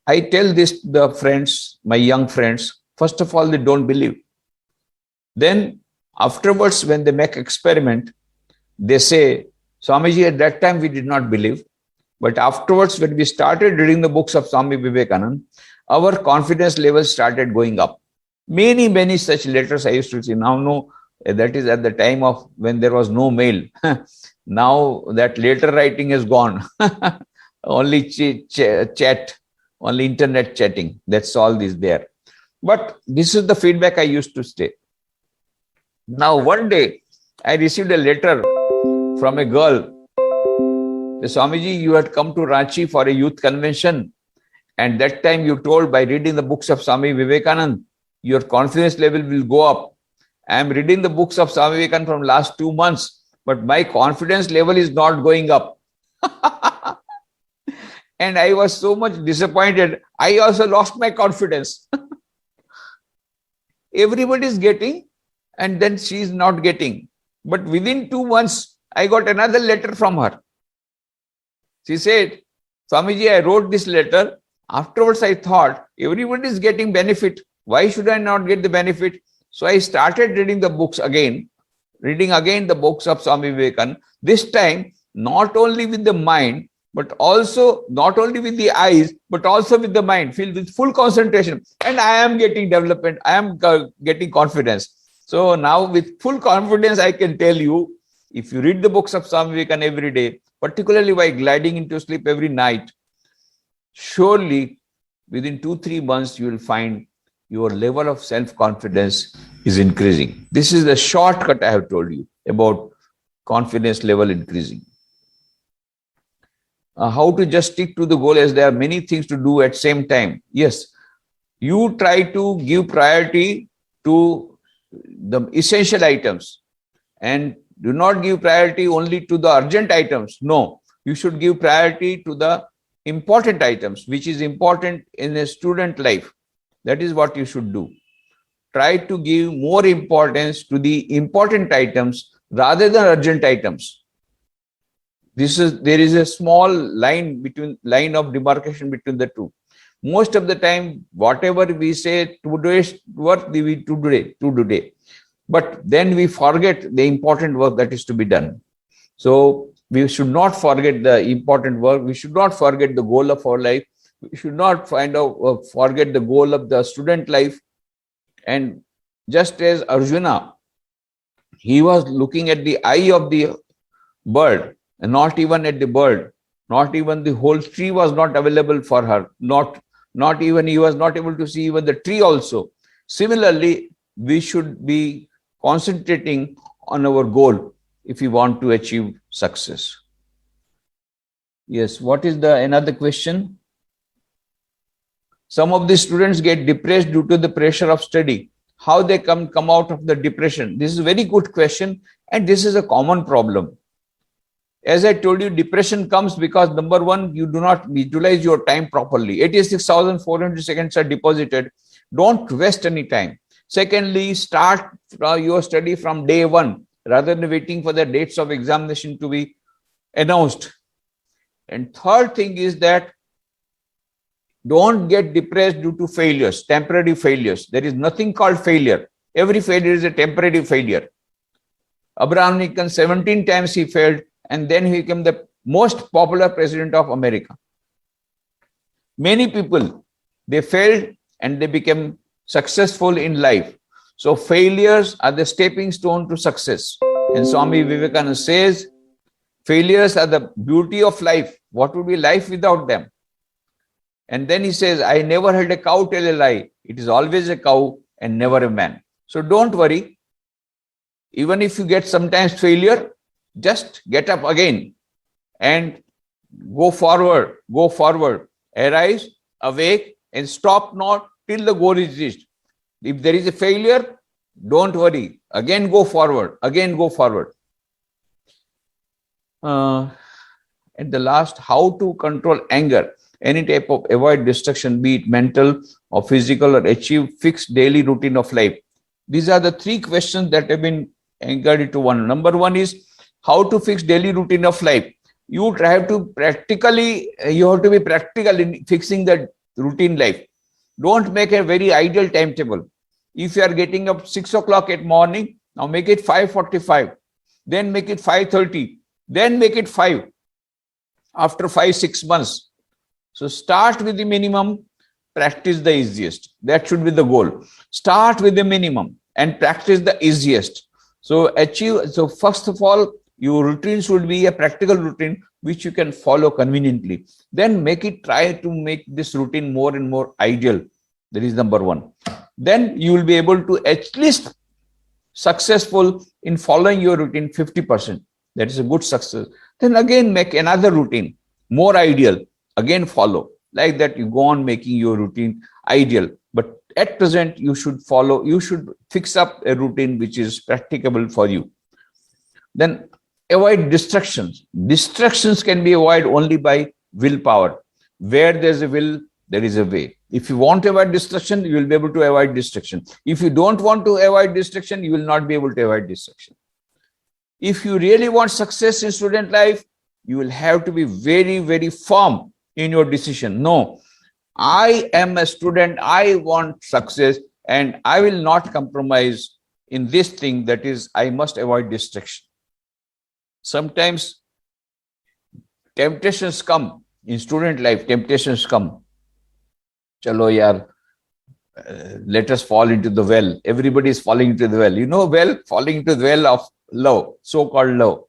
I tell this to the friends, my young friends, first of all, they don't believe. Then afterwards, when they make experiment, they say, Swamiji, at that time we did not believe. But afterwards, when we started reading the books of Swami Vivekananda, our confidence level started going up. Many such letters I used to see. Now, no, that is at the time of when there was no mail. Now that letter writing is gone. Only chat, only internet chatting. That's all is there. But this is the feedback I used to say. Now, one day, I received a letter from a girl. Swamiji, you had come to Ranchi for a youth convention. And that time you told by reading the books of Swami Vivekananda, your confidence level will go up. I am reading the books of Swami Vivekananda from last 2 months, but my confidence level is not going up. And I was so much disappointed. I also lost my confidence. Everybody is getting, and then she is not getting. But within 2 months, I got another letter from her. She said, Swamiji, I wrote this letter. Afterwards, I thought, everybody is getting benefit. Why should I not get the benefit? So I started reading the books again, the books of Swami Vivekananda. This time, not only with the mind, but also not only with the eyes, but also with the mind, filled with full concentration. And I am getting development. I am getting confidence. So now with full confidence, I can tell you, if you read the books of Swami Vivekananda every day, particularly by gliding into sleep every night, surely within 2-3 months, you will find your level of self-confidence is increasing. This is the shortcut I have told you about confidence level increasing. How to just stick to the goal, as there are many things to do at same time. Yes, you try to give priority to the essential items and do not give priority only to the urgent items. No, you should give priority to the important items, which is important in a student life. That is what you should do. Try to give more importance to the important items rather than urgent items. There is a small line of demarcation between the two. Most of the time, whatever we say today's work, we do today. But then we forget the important work that is to be done. So we should not forget the important work. We should not forget the goal of our life. We should not forget the goal of the student life. And just as Arjuna, he was looking at the eye of the bird, and not even at the bird, not even the whole tree was not available for her. Not even he was not able to see even the tree also. Similarly, we should be concentrating on our goal if we want to achieve success. Yes, what is another question? Some of the students get depressed due to the pressure of study. How they come out of the depression? This is a very good question, and this is a common problem. As I told you, depression comes because, number one, you do not utilize your time properly. 86,400 seconds are deposited. Don't waste any time. Secondly, start your study from day one rather than waiting for the dates of examination to be announced. And third thing is that Don't get depressed due to failures, temporary failures. There is nothing called failure. Every failure is a temporary failure. Abraham Lincoln, 17 times he failed, and then he became the most popular president of America. Many people, they failed and they became successful in life. So failures are the stepping stone to success. And Swami Vivekananda says, failures are the beauty of life. What would be life without them? And then he says, I never heard a cow tell a lie. It is always a cow and never a man. So don't worry. Even if you get sometimes failure, just get up again and go forward, arise, awake, and stop not till the goal is reached. If there is a failure, don't worry. Again, go forward. And the last, how to control anger, any type of avoid distraction, be it mental or physical, or achieve fixed daily routine of life. These are the three questions that have been anchored into one. Number one is how to fix daily routine of life. You have to be practical in fixing the routine life. Don't make a very ideal timetable. If you are getting up 6 o'clock at morning, now make it 5:45, then make it 5:30, then make it 5 after 5-6 months. So start with the minimum, practice the easiest. That should be the goal. Start with the minimum and practice the easiest. So first of all, your routine should be a practical routine which you can follow conveniently. Then try to make this routine more and more ideal. That is number one. Then you will be able to at least successful in following your routine 50%. That is a good success. Then again make another routine more ideal. Again follow. Like that you go on making your routine ideal. But at present you should fix up a routine which is practicable for you. Then avoid distractions. Distractions can be avoided only by willpower. Where there's a will, there is a way. If you want to avoid distraction, you will be able to avoid distraction. If you don't want to avoid distraction, you will not be able to avoid distraction. If you really want success in student life, you will have to be very, very firm in your decision. No, I am a student, I want success, and I will not compromise in this thing, that is, I must avoid distraction. Sometimes temptations come in student life, Chalo yaar, let us fall into the well. Everybody is falling into the well. Falling into the well of love, so-called love.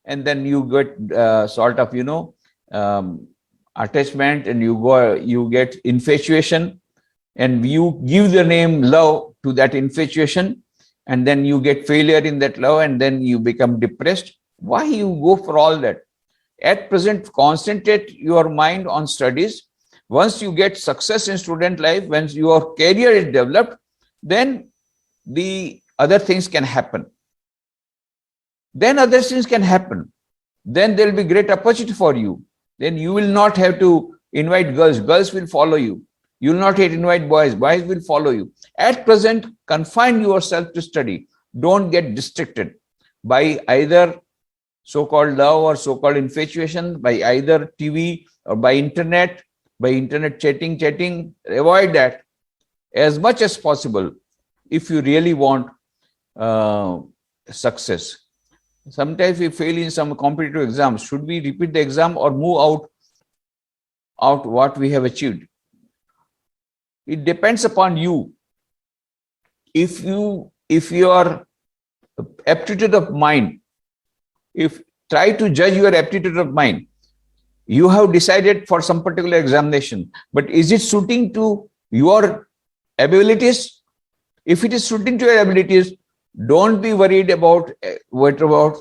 And then you get attachment, and you get infatuation, and you give the name love to that infatuation, and then you get failure in that love, and then you become depressed. Why you go for all that? At present, concentrate your mind on studies. Once you get success in student life, once your career is developed, then the other things can happen. Then there will be great opportunity for you. Then you will not have to invite girls. Girls will follow you. You will not have to invite boys. Boys will follow you. At present, confine yourself to study. Don't get distracted by either so-called love or so-called infatuation, by either TV or by internet chatting. Avoid that as much as possible if you really want success. Sometimes we fail in some competitive exams. Should we repeat the exam or move out what we have achieved? It depends upon you. If your aptitude of mind, try to judge your aptitude of mind. You have decided for some particular examination, but is it suiting to your abilities? If it is suiting to your abilities, don't be worried about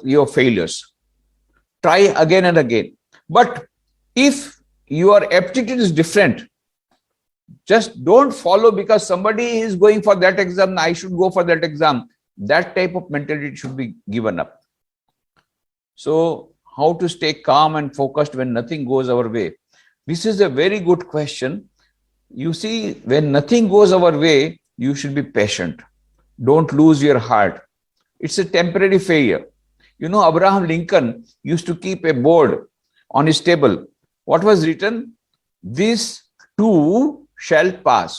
your failures. Try again and again. But if your aptitude is different, just don't follow because somebody is going for that exam, I should go for that exam. That type of mentality should be given up. So, how to stay calm and focused when nothing goes our way? This is a very good question. You see, when nothing goes our way, you should be patient. Don't lose your heart. It's a temporary failure. Abraham Lincoln used to keep a board on his table. What was written? This too shall pass.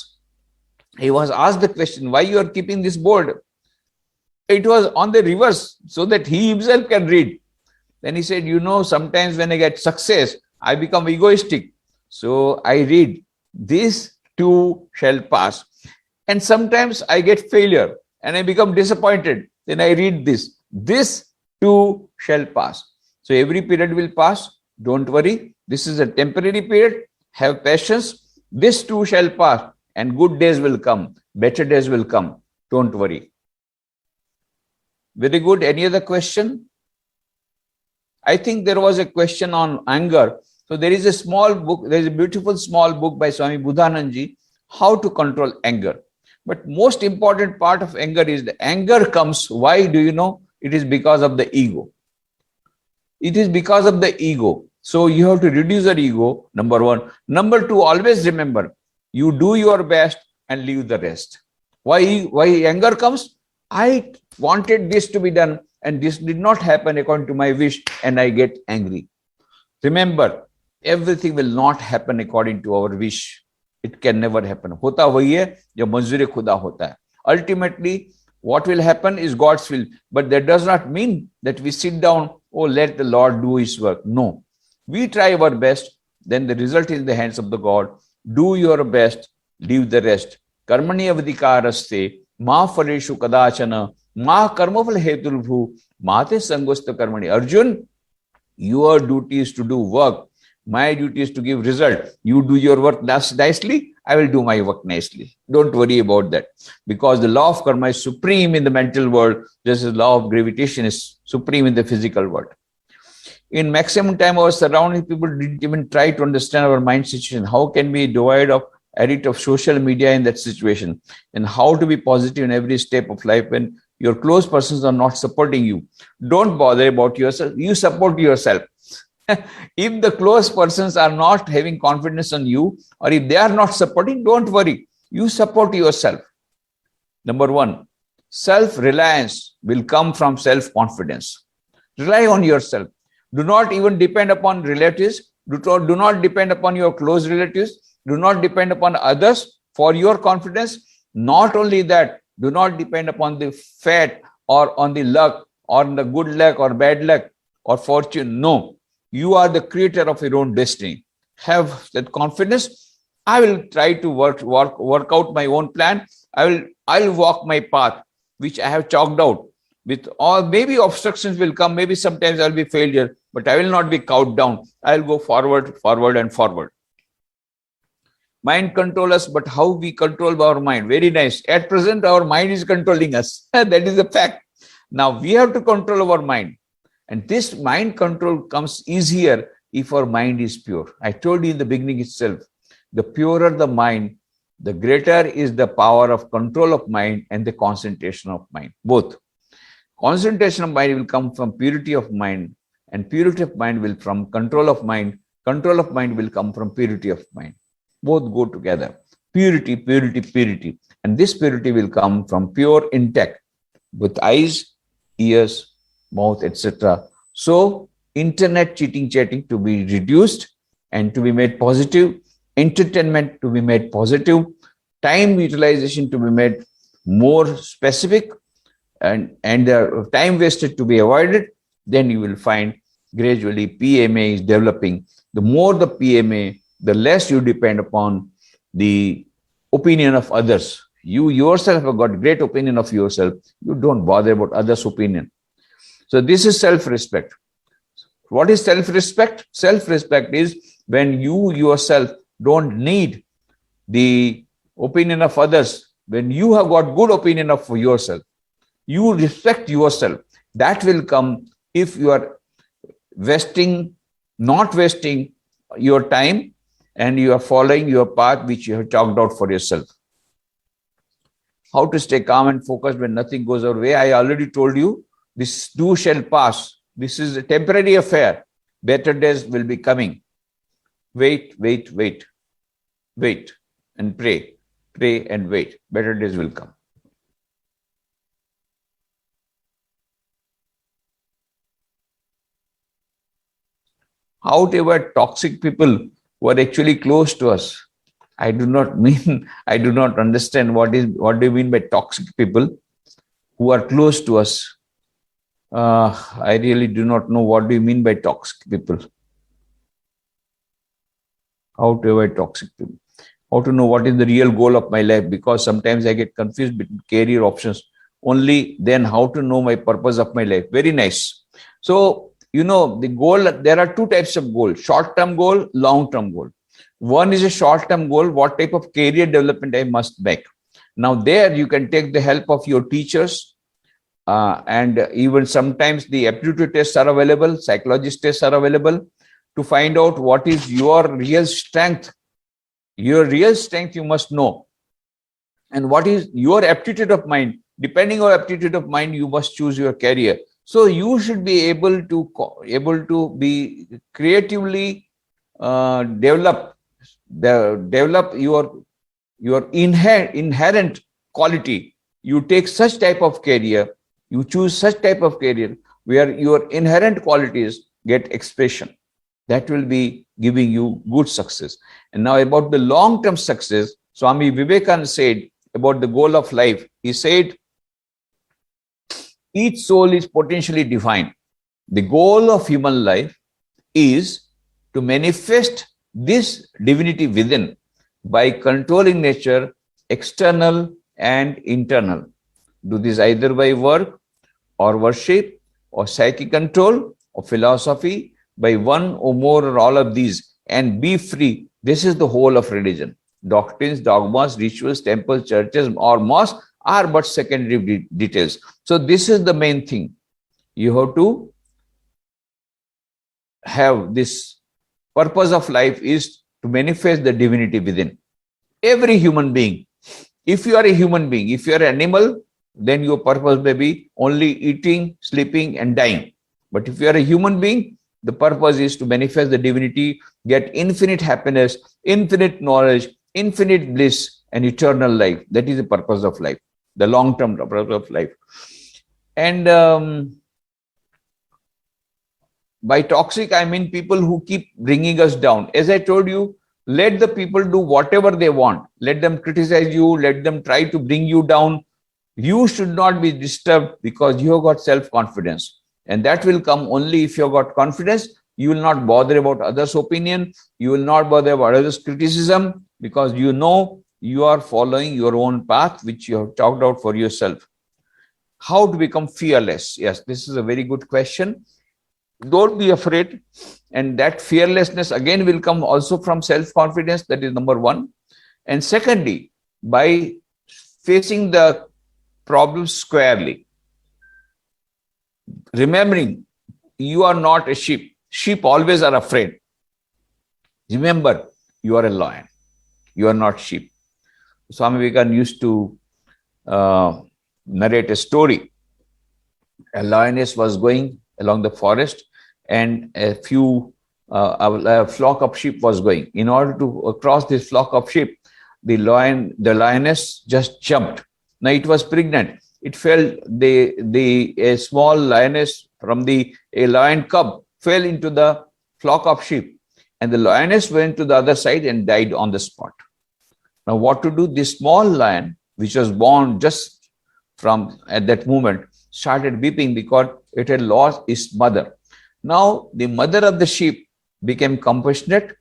He was asked the question, why you are keeping this board? It was on the reverse so that he himself can read. Then he said, sometimes when I get success, I become egoistic. So I read, this too shall pass. And sometimes I get failure and I become disappointed. Then I read this too shall pass. So every period will pass. Don't worry. This is a temporary period. Have patience. This too shall pass. And good days will come. Better days will come. Don't worry. Very good. Any other question? I think there was a question on anger. So there is a small book, there is a beautiful small book by Swami Buddhanandji, How to Control Anger. But most important part of anger is the anger comes. Why do you know? It is because of the ego. It is because of the ego. So you have to reduce your ego, number one. Number two, always remember, you do your best and leave the rest. Why anger comes? I wanted this to be done and this did not happen according to my wish and I get angry. Remember, everything will not happen according to our wish. It can never happen. होता वही है जो मंजूर खुदा होता है. Ultimately, what will happen is God's will. But that does not mean that we sit down, oh, let the Lord do his work. No. We try our best, then the result is in the hands of the God. Do your best, leave the rest. Karmani avadikaraste, ma phaleshu kadachana, ma karmafal hetulbhu, mate sangosta karmani. Arjun, your duty is to do work. My duty is to give result. You do your work nicely, I will do my work nicely. Don't worry about that. Because the law of karma is supreme in the mental world, just as the law of gravitation is supreme in the physical world. In maximum time, our surrounding people didn't even try to understand our mind situation. How can we divide of addict of social media in that situation? And how to be positive in every step of life when your close persons are not supporting you? Don't bother about yourself. You support yourself. If the close persons are not having confidence on you, or if they are not supporting, don't worry. You support yourself. Number one, self-reliance will come from self-confidence. Rely on yourself. Do not even depend upon relatives. Do not depend upon your close relatives. Do not depend upon others for your confidence. Not only that, do not depend upon the fate or on the luck or on the good luck or bad luck or fortune. No, you are the creator of your own destiny. Have that confidence. I will try to work out my own plan. I'll walk my path, which I have chalked out. With all, maybe obstructions will come, maybe sometimes I'll be failure, but I will not be cowed down. I'll go forward, forward, and forward. Mind control us, but how we control our mind? Very nice. At present, our mind is controlling us. That is a fact. Now we have to control our mind. And this mind control comes easier if our mind is pure. I told you in the beginning itself, the purer the mind, the greater is the power of control of mind and the concentration of mind. Both. Concentration of mind will come from purity of mind, and purity of mind will from control of mind. Control of mind will come from purity of mind. Both go together. Purity, purity, purity. And this purity will come from pure intellect with eyes, ears, mouth, etc. So, internet cheating, chatting to be reduced and to be made positive. Entertainment to be made positive. Time utilization to be made more specific. And the time wasted to be avoided, then you will find gradually PMA is developing. The more the PMA, the less you depend upon the opinion of others. You yourself have got great opinion of yourself. You don't bother about others' opinion. So this is self-respect. What is self-respect? Self-respect is when you yourself don't need the opinion of others. When you have got good opinion of yourself. You respect yourself. That will come if you are not wasting your time and you are following your path which you have chalked out for yourself. How to stay calm and focused when nothing goes our way. I already told you, this too shall pass. This is a temporary affair. Better days will be coming. Wait, wait, wait. Wait and pray. Pray and wait. Better days will come. How to avoid toxic people who are actually close to us. I do not mean, I do not understand what do you mean by toxic people who are close to us. I really do not know what do you mean by toxic people. How to avoid toxic people? How to know what is the real goal of my life? Because sometimes I get confused between career options. Only then how to know my purpose of my life. Very nice. So, the goal, there are two types of goal: short-term goal, long-term goal. One is a short-term goal. What type of career development I must make? Now there you can take the help of your teachers, and even sometimes the aptitude tests are available, psychologist tests are available to find out what is your real strength. Your real strength you must know, and what is your aptitude of mind. Depending on aptitude of mind, you must choose your career. So you should be able to be creatively develop your inherent quality. You take such type of career, you choose such type of career where your inherent qualities get expression. That will be giving you good success. And now about the long-term success, Swami Vivekananda said about the goal of life. He said, each soul is potentially divine. The goal of human life is to manifest this divinity within by controlling nature, external and internal. Do this either by work or worship or psychic control or philosophy, by one or more or all of these, and be free. This is the whole of religion. Doctrines, dogmas, rituals, temples, churches, or mosques are but secondary details. So this is the main thing. You have to have this purpose of life is to manifest the divinity within. Every human being, if you are a human being, if you are an animal, then your purpose may be only eating, sleeping, and dying. But if you are a human being, the purpose is to manifest the divinity, get infinite happiness, infinite knowledge, infinite bliss, and eternal life. That is the purpose of life, the long-term purpose of life. And by toxic, I mean people who keep bringing us down. As I told you, let the people do whatever they want. Let them criticize you. Let them try to bring you down. You should not be disturbed because you have got self-confidence. And that will come only if you have got confidence. You will not bother about others' opinion. You will not bother about others' criticism because you know you are following your own path, which you have chalked out for yourself. How to become fearless? Yes, this is a very good question. Don't be afraid. And that fearlessness again will come also from self-confidence. That is number one. And secondly, by facing the problems squarely. Remembering you are not a sheep. Sheep always are afraid. Remember, you are a lion. You are not sheep. Swami Vivekananda used to narrate a story. A lioness was going along the forest, and a flock of sheep was going. In order to cross this flock of sheep, the lioness just jumped. Now it was pregnant. It fell. A small lioness from a lion cub fell into the flock of sheep, and the lioness went to the other side and died on the spot. Now, what to do? This small lion, which was born just from at that moment, started weeping because it had lost its mother. Now, the mother of the sheep became compassionate,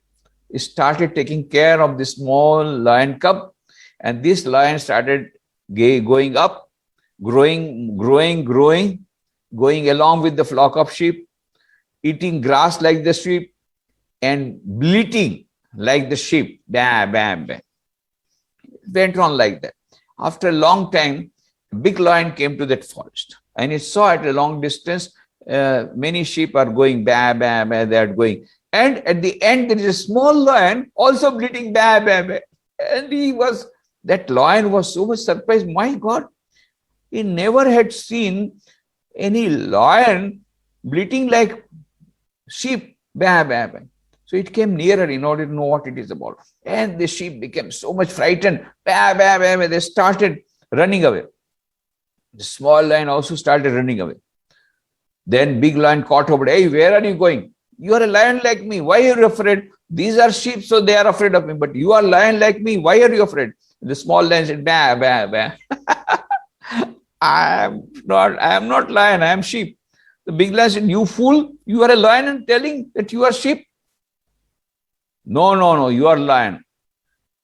started taking care of the small lion cub, and this lion started going up, growing, going along with the flock of sheep, eating grass like the sheep, and bleating like the sheep. Bam, bam, bam. It went on like that. After a long time, a big lion came to that forest, and it saw at a long distance many sheep are going, bam, bam, bam, they are going. And at the end, there is a small lion also bleating, bam, bam, bam. And that lion was so much surprised. My God, he never had seen any lion bleating like sheep, bam, bam, bam. So it came nearer in order to know what it is about. And the sheep became so much frightened, bam, bam, bam, they started running away. The small lion also started running away. Then big lion caught over, hey, where are you going? You are a lion like me. Why are you afraid? These are sheep, so they are afraid of me. But you are lion like me. Why are you afraid? The small lion said, bah, bah, bah. I am not lion, I am sheep. The big lion said, you fool, you are a lion and telling that you are sheep. No, you are lion.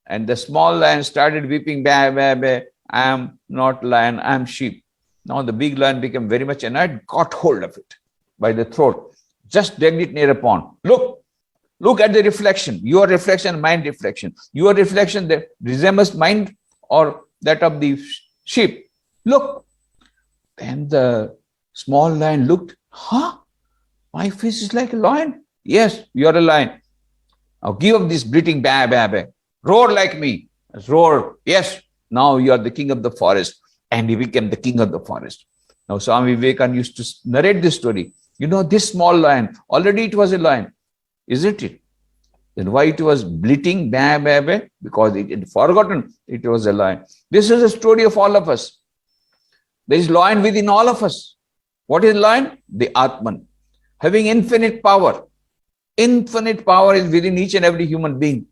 And the small lion started weeping, bah, bah, bah. I am not lion, I am sheep. Now the big lion became very much annoyed, got hold of it by the throat, just dragged it near a pond. Look at the reflection, your reflection, mind reflection. Your reflection that resembles mind or that of the sheep. Look. And the small lion looked, my face is like a lion. Yes, you are a lion. Now give up this bleating, bah, bah, bah. Roar like me. Roar. Yes, now you are the king of the forest. And he became the king of the forest. Now Swami Vivekananda used to narrate this story. This small lion, already it was a lion, isn't it? Then why it was bleating, bah, bah, bah? Because it had forgotten it was a lion. This is a story of all of us. There is lion within all of us. What is lion? The Atman. Having infinite power. Infinite power is within each and every human being,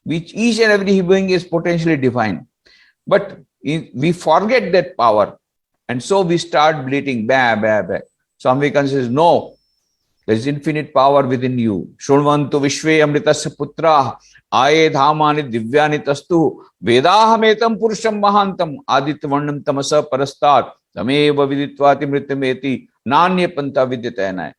which each and every human being is potentially divine. But we forget that power. And so we start bleating, bah, bah, bah. Swami Vivekananda says, no, there is infinite power within you. Shunvantu vishve amritasya putra aye dhamani divyani tastu vedahametam purusham mahantam adityavarnam tamasa parastat tameva viditvati mritameti nanya panta vidyatayana.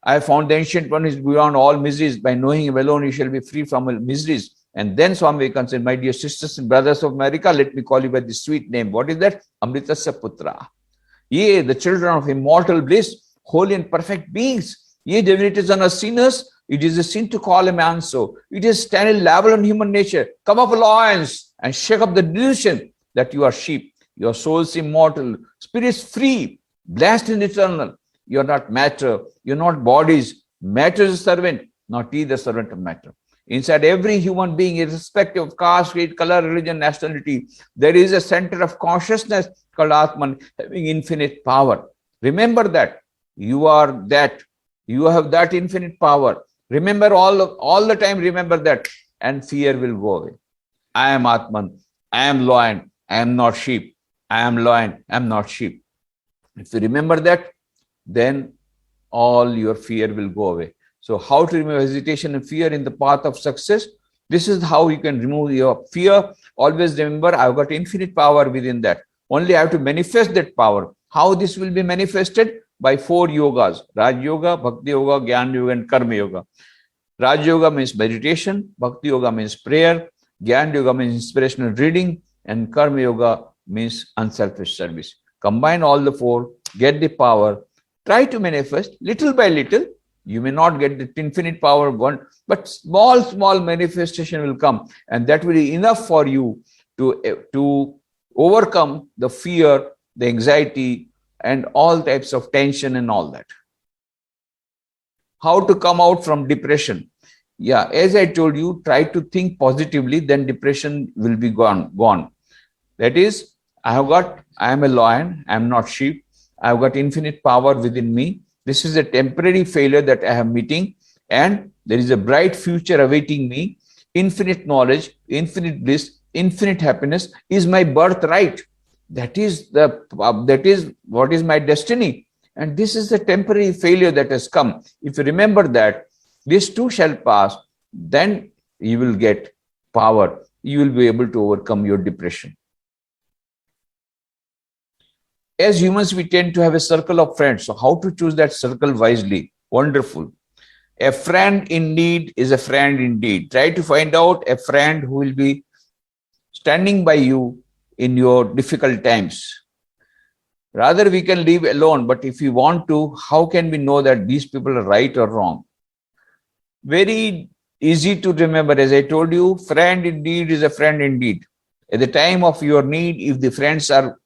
I found the ancient one is beyond all miseries. By knowing him alone, you shall be free from all miseries. And then Swami Vivekananda said, my dear sisters and brothers of America, let me call you by this sweet name. What is that? Amritasya putra. Ye, the children of immortal bliss, holy and perfect beings. Ye divinities and sinners, it is a sin to call a man so. It is standing level on human nature. Come up, lions, and shake up the delusion that you are sheep. Your soul is immortal, spirit is free, blessed and eternal. You are not matter, you are not bodies. Matter is a servant, not ye the servant of matter. Inside every human being, irrespective of caste, creed, color, religion, nationality, there is a center of consciousness called Atman, having infinite power. Remember that. You are that. You have that infinite power. Remember all the time, remember that. And fear will go away. I am Atman. I am lion. I am not sheep. I am lion. I am not sheep. If you remember that, then all your fear will go away. So how to remove hesitation and fear in the path of success? This is how you can remove your fear. Always remember, I've got infinite power within that. Only I have to manifest that power. How this will be manifested? By 4 yogas: Raj Yoga, Bhakti Yoga, Gyan Yoga, and Karma Yoga. Raj Yoga means meditation, Bhakti Yoga means prayer, Gyan Yoga means inspirational reading, and Karma Yoga means unselfish service. Combine all the 4, get the power, try to manifest little by little. You may not get the infinite power of one, but small manifestation will come, and that will be enough for you to overcome the fear, the anxiety, and all types of tension and all that. How to come out from depression? Yeah, as I told you, try to think positively, then depression will be gone. That is, I am a lion, I am not sheep. I have got infinite power within me. This is a temporary failure that I am meeting, and there is a bright future awaiting me. Infinite knowledge, infinite bliss, infinite happiness is my birthright. That is what is my destiny. And this is the temporary failure that has come. If you remember that, this too shall pass, then you will get power. You will be able to overcome your depression. As humans, we tend to have a circle of friends. So how to choose that circle wisely? Wonderful. A friend in need is a friend indeed. Try to find out a friend who will be standing by you in your difficult times. Rather, we can live alone, but if we want to, how can we know that these people are right or wrong? Very easy to remember. As I told you, friend indeed is a friend indeed. At the time of your need, if the friends are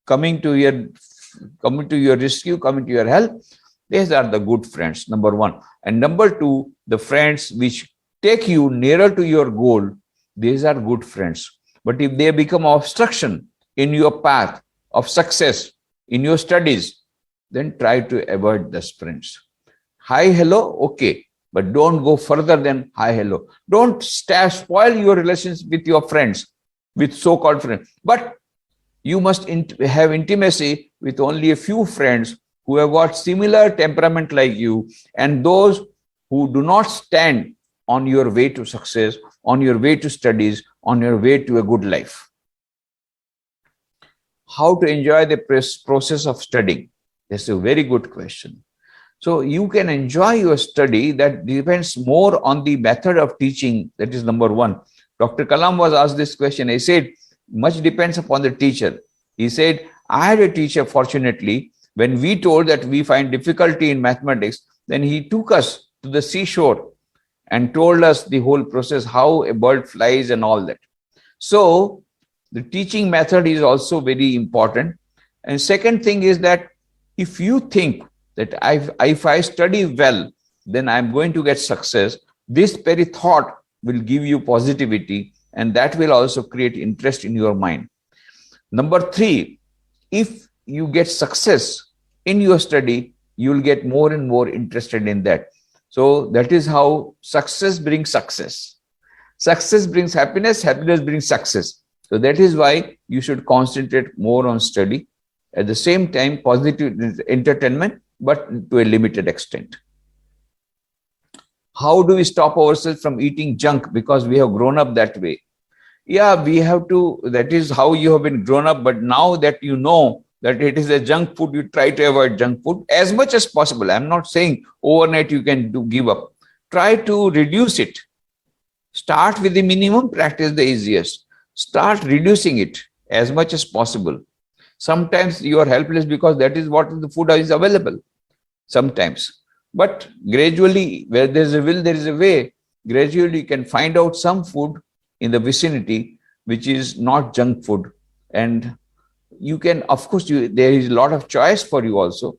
coming to your rescue, coming to your help, these are the good friends, number 1. And number 2, the friends which take you nearer to your goal, these are good friends. But if they become obstruction in your path of success, in your studies, then try to avoid the friends. Hi, hello, okay. but don't go further than hi, hello. Don't spoil your relations with your friends, with so-called friends. But you must have intimacy with only a few friends who have got similar temperament like you, and those who do not stand on your way to success, on your way to studies, on your way to a good life. How to enjoy the process of studying? That's a very good question. So you can enjoy your study. That depends more on the method of teaching. That is number one. Dr. Kalam was asked this question. He said, much depends upon the teacher. He said, I had a teacher, fortunately, when we told that we find difficulty in mathematics, then he took us to the seashore and told us the whole process, how a bird flies and all that. So the teaching method is also very important. And second thing is that if you think that if I study well, then I'm going to get success, this very thought will give you positivity, and that will also create interest in your mind. Number three, if you get success in your study, you will get more and more interested in that. So that is how success brings success. Success brings happiness, happiness brings success. So that is why you should concentrate more on study. At the same time, positive entertainment, but to a limited extent. How do we stop ourselves from eating junk because we have grown up that way? Yeah, we have to, that is how you have been grown up. But now that you know that it is a junk food, you try to avoid junk food as much as possible. I'm not saying overnight you can give up. Try to reduce it. Start with the minimum, practice the easiest. Start reducing it as much as possible. Sometimes you are helpless because that is what the food is available. Sometimes. But gradually, where there is a will, there is a way. Gradually, you can find out some food in the vicinity which is not junk food. And you can, of course, there is a lot of choice for you also.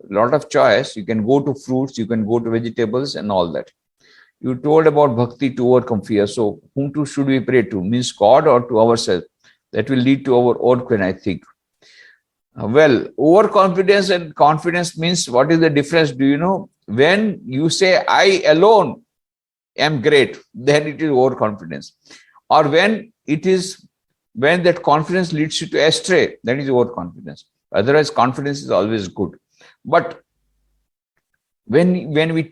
A lot of choice. You can go to fruits, you can go to vegetables and all that. You told about bhakti to overcome fear. So whom to should we pray to? Means God or to ourselves? That will lead to our own question, I think. Well, overconfidence and confidence means, what is the difference? Do you know? When you say, I alone am great, then it is overconfidence. Or when that confidence leads you to astray, that is overconfidence. Otherwise, confidence is always good. But when we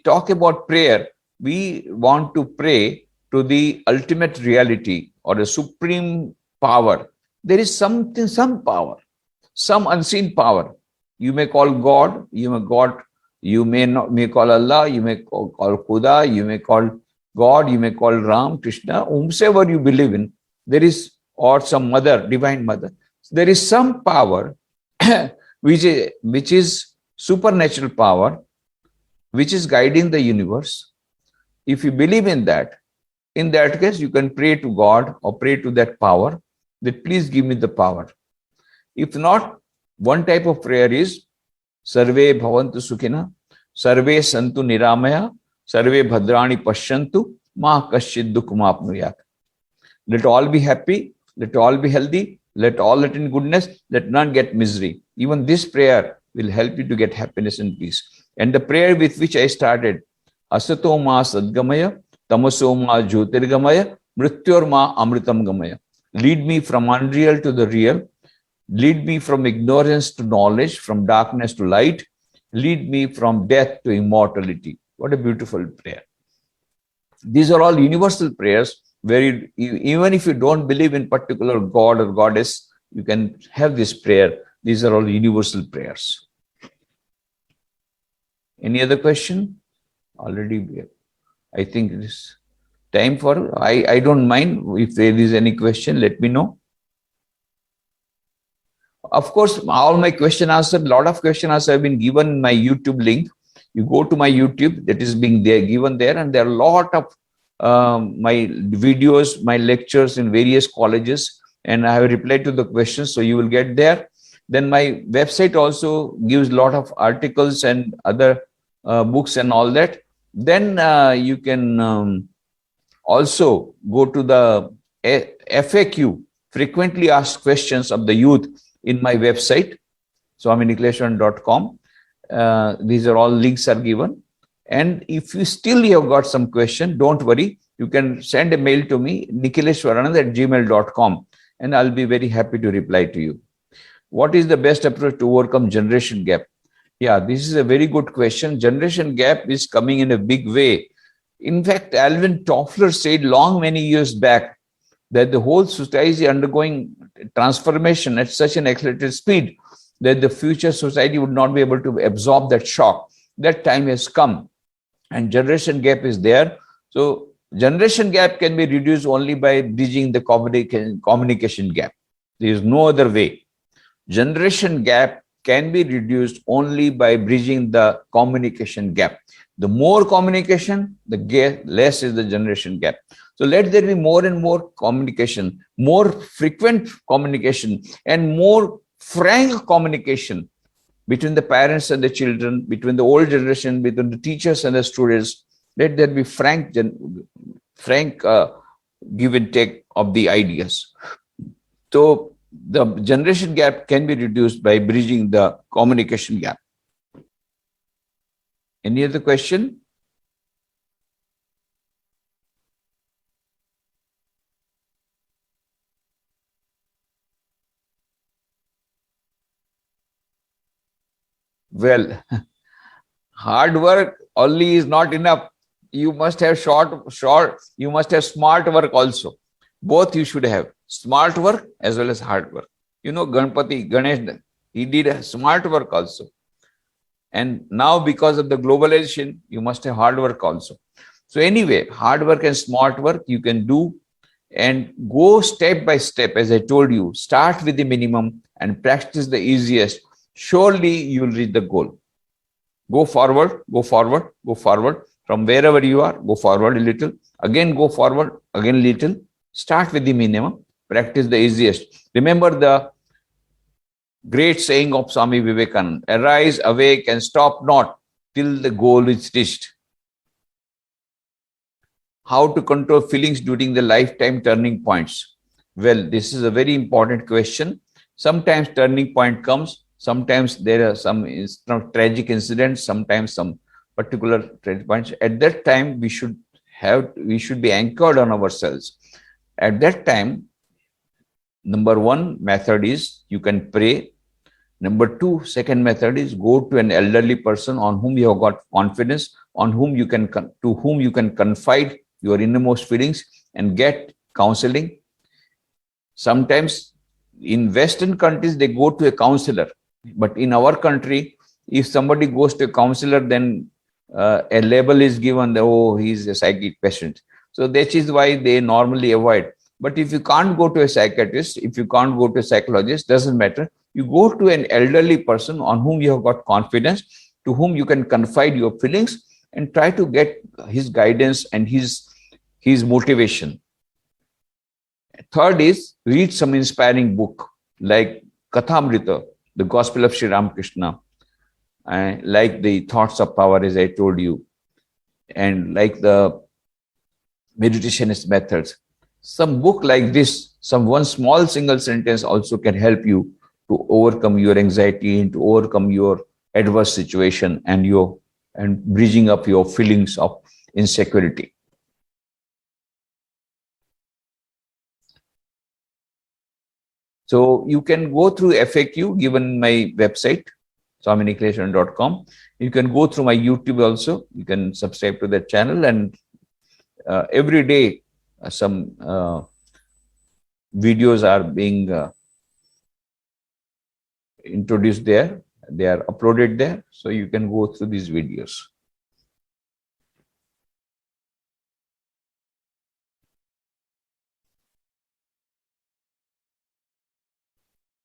talk about prayer, we want to pray to the ultimate reality or a supreme power. There is some power, some unseen power. You may call God, you may call Allah, you may call Khuda, you may call God, you may call Ram, Krishna, whomsoever you believe in. There is, or some mother, divine mother. There is some power which is supernatural power, which is guiding the universe. If you believe in that case, you can pray to God or pray to that power, that please give me the power. If not, one type of prayer is Sarve Bhavantu Sukhina, Sarve Santu Niramaya, Sarve Bhadrani Pashyantu, Ma Kaschid Dukkha Apnuyat. Let all be happy, let all be healthy, let all let in goodness, let none get misery. Even this prayer will help you to get happiness and peace. And the prayer with which I started, Asato Ma Sadgamaya, Tamaso Ma Jyotirgamaya, Mrityor Ma Amritam Gamaya. Lead me from unreal to the real. Lead me from ignorance to knowledge, from darkness to light. Lead me from death to immortality. What a beautiful prayer. These are all universal prayers where even if you don't believe in particular God or goddess, you can have this prayer. These are all universal prayers. Any other question? Already, I think it is time for, I don't mind if there is any question, let me know. Of course, all my question answered, a lot of question answers have been given in my YouTube link. You go to my YouTube, that is being there, given there, and there are a lot of my videos, my lectures in various colleges, and I have replied to the questions, so you will get there. Then my website also gives a lot of articles and other books and all that. Then you can also go to the FAQ, frequently asked questions of the youth, in my website, swaminikleshwaran.com. These are all links are given. And if you still have got some question, don't worry. You can send a mail to me, nikhileshwaranand@gmail.com, and I'll be very happy to reply to you. What is the best approach to overcome generation gap? Yeah, this is a very good question. Generation gap is coming in a big way. In fact, Alvin Toffler said many years back that the whole society is undergoing transformation at such an accelerated speed that the future society would not be able to absorb that shock. That time has come, and generation gap is there. So generation gap can be reduced only by bridging the communication gap. There is no other way. Generation gap can be reduced only by bridging the communication gap. The more communication, the less is the generation gap. So let there be more and more communication, more frequent communication, and more frank communication between the parents and the children, between the old generation, between the teachers and the students. Let there be frank give and take of the ideas. So the generation gap can be reduced by bridging the communication gap. Any other question? Well, hard work only is not enough. You must have you must have smart work also. Both you should have. Smart work as well as hard work. You know, Ganesh, he did smart work also. And now because of the globalization, you must have hard work also. So anyway, hard work and smart work you can do, and go step by step. As I told you, start with the minimum and practice the easiest. Surely you will reach the goal. Go forward, go forward, go forward. From wherever you are, go forward a little. Again, go forward, again a little. Start with the minimum. Practice the easiest. Remember the great saying of Swami Vivekananda: arise, awake, and stop not till the goal is reached. How to control feelings during the lifetime turning points? Well, this is a very important question. Sometimes turning point comes. Sometimes there are some tragic incidents. Sometimes some particular tragic points. At that time, we should be anchored on ourselves. At that time, number one method is you can pray. Number two, second method is go to an elderly person on whom you have got confidence, to whom you can confide your innermost feelings and get counseling. Sometimes in Western countries, they go to a counselor. But in our country, if somebody goes to a counselor, then a label is given, oh, he's a psychic patient. So that is why they normally avoid. But if you can't go to a psychiatrist, if you can't go to a psychologist, doesn't matter. You go to an elderly person on whom you have got confidence, to whom you can confide your feelings, and try to get his guidance and his motivation. Third is read some inspiring book like Kathamrita, the Gospel of Sri Ramakrishna, like the Thoughts of Power, as I told you, and like the Meditationist Methods. Some book like this, one small single sentence also can help you to overcome your anxiety and to overcome your adverse situation and bridging up your feelings of insecurity. So you can go through FAQ given my website, swaminikileshwaranand.com. You can go through my YouTube also. You can subscribe to that channel, and every day some videos are being introduced there. They are uploaded there. So you can go through these videos.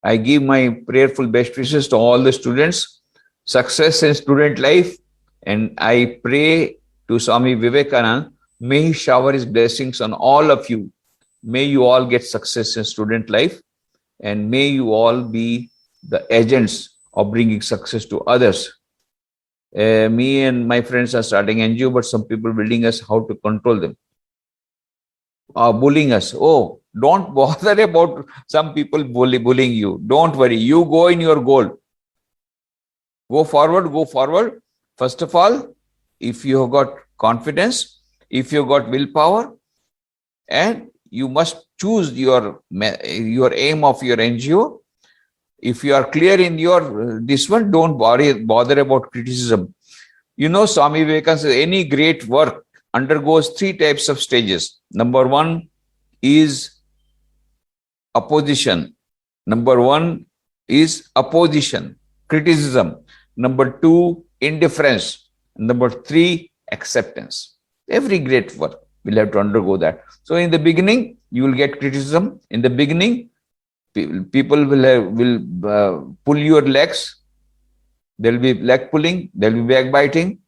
I give my prayerful best wishes to all the students, success in student life, and I pray to Swami Vivekananda, may he shower his blessings on all of you. May you all get success in student life, and may you all be the agents of bringing success to others. Me and my friends are starting NGO, but some people building us how to control them. Bullying us. Oh, don't bother about some people bullying you. Don't worry. You go in your goal. Go forward, go forward. First of all, if you have got confidence, if you have got willpower, and you must choose your aim of your NGO. If you are clear in your this one, don't bother about criticism. You know, Swami Vivekananda says any great work undergoes 3 types of stages. Number 1 is opposition. Number 1 is opposition, criticism. Number 2, indifference. Number 3, acceptance. Every great work will have to undergo that. So in the beginning, you will get criticism. In the beginning, people will pull your legs. There will be leg pulling. There will be backbiting.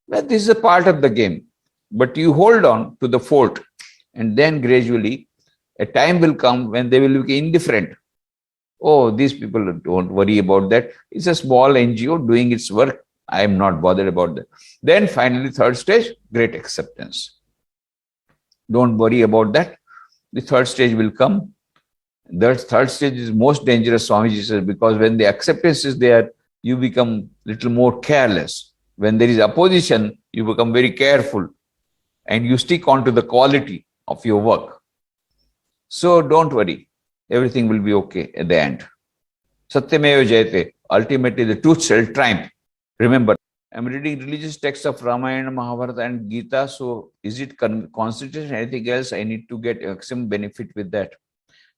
Well, this is a part of the game. But you hold on to the fort, and then gradually a time will come when they will be indifferent. Oh, these people, don't worry about that. It's a small NGO doing its work. I am not bothered about that. Then finally, third stage, great acceptance. Don't worry about that. The third stage will come. The third stage is most dangerous, Swamiji says, because when the acceptance is there, you become little more careless. When there is opposition, you become very careful and you stick on to the quality of your work. So don't worry. Everything will be okay at the end. Satyameva Jayate. Ultimately, the truth shall triumph. Remember, I'm reading religious texts of Ramayana, Mahabharata, and Gita. So, is it concentration? Anything else? I need to get maximum benefit with that.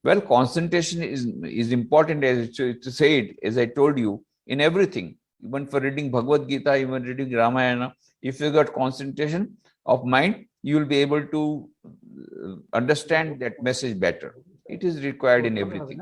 Well, concentration is important, as to say it, as I told you, in everything. Even for reading Bhagavad Gita, even reading Ramayana, if you got concentration of mind, you will be able to understand that message better. It is required in everything.